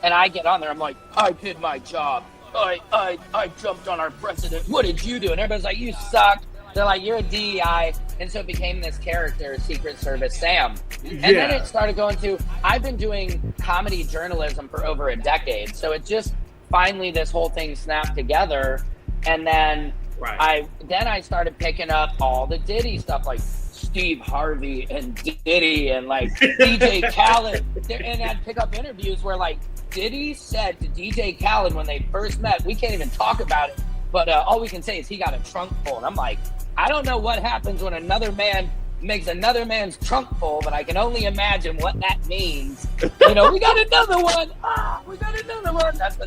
and I get on there, I'm like, I did my job. I jumped on our president. What did you do? And everybody's like, you suck. They're like, you're a DEI. And so it became this character, Secret Service Sam. And then it started going to, I've been doing comedy journalism for over a decade. So it just finally, this whole thing snapped together. And then I started picking up all the Diddy stuff, like Steve Harvey and Diddy and like DJ Khaled. And I'd pick up interviews where like Diddy said to DJ Khaled when they first met, we can't even talk about it, but all we can say is he got a trunk full. And I'm like, I don't know what happens when another man makes another man's trunk full, but I can only imagine what that means. You know, we got another one. We got another one. That's what they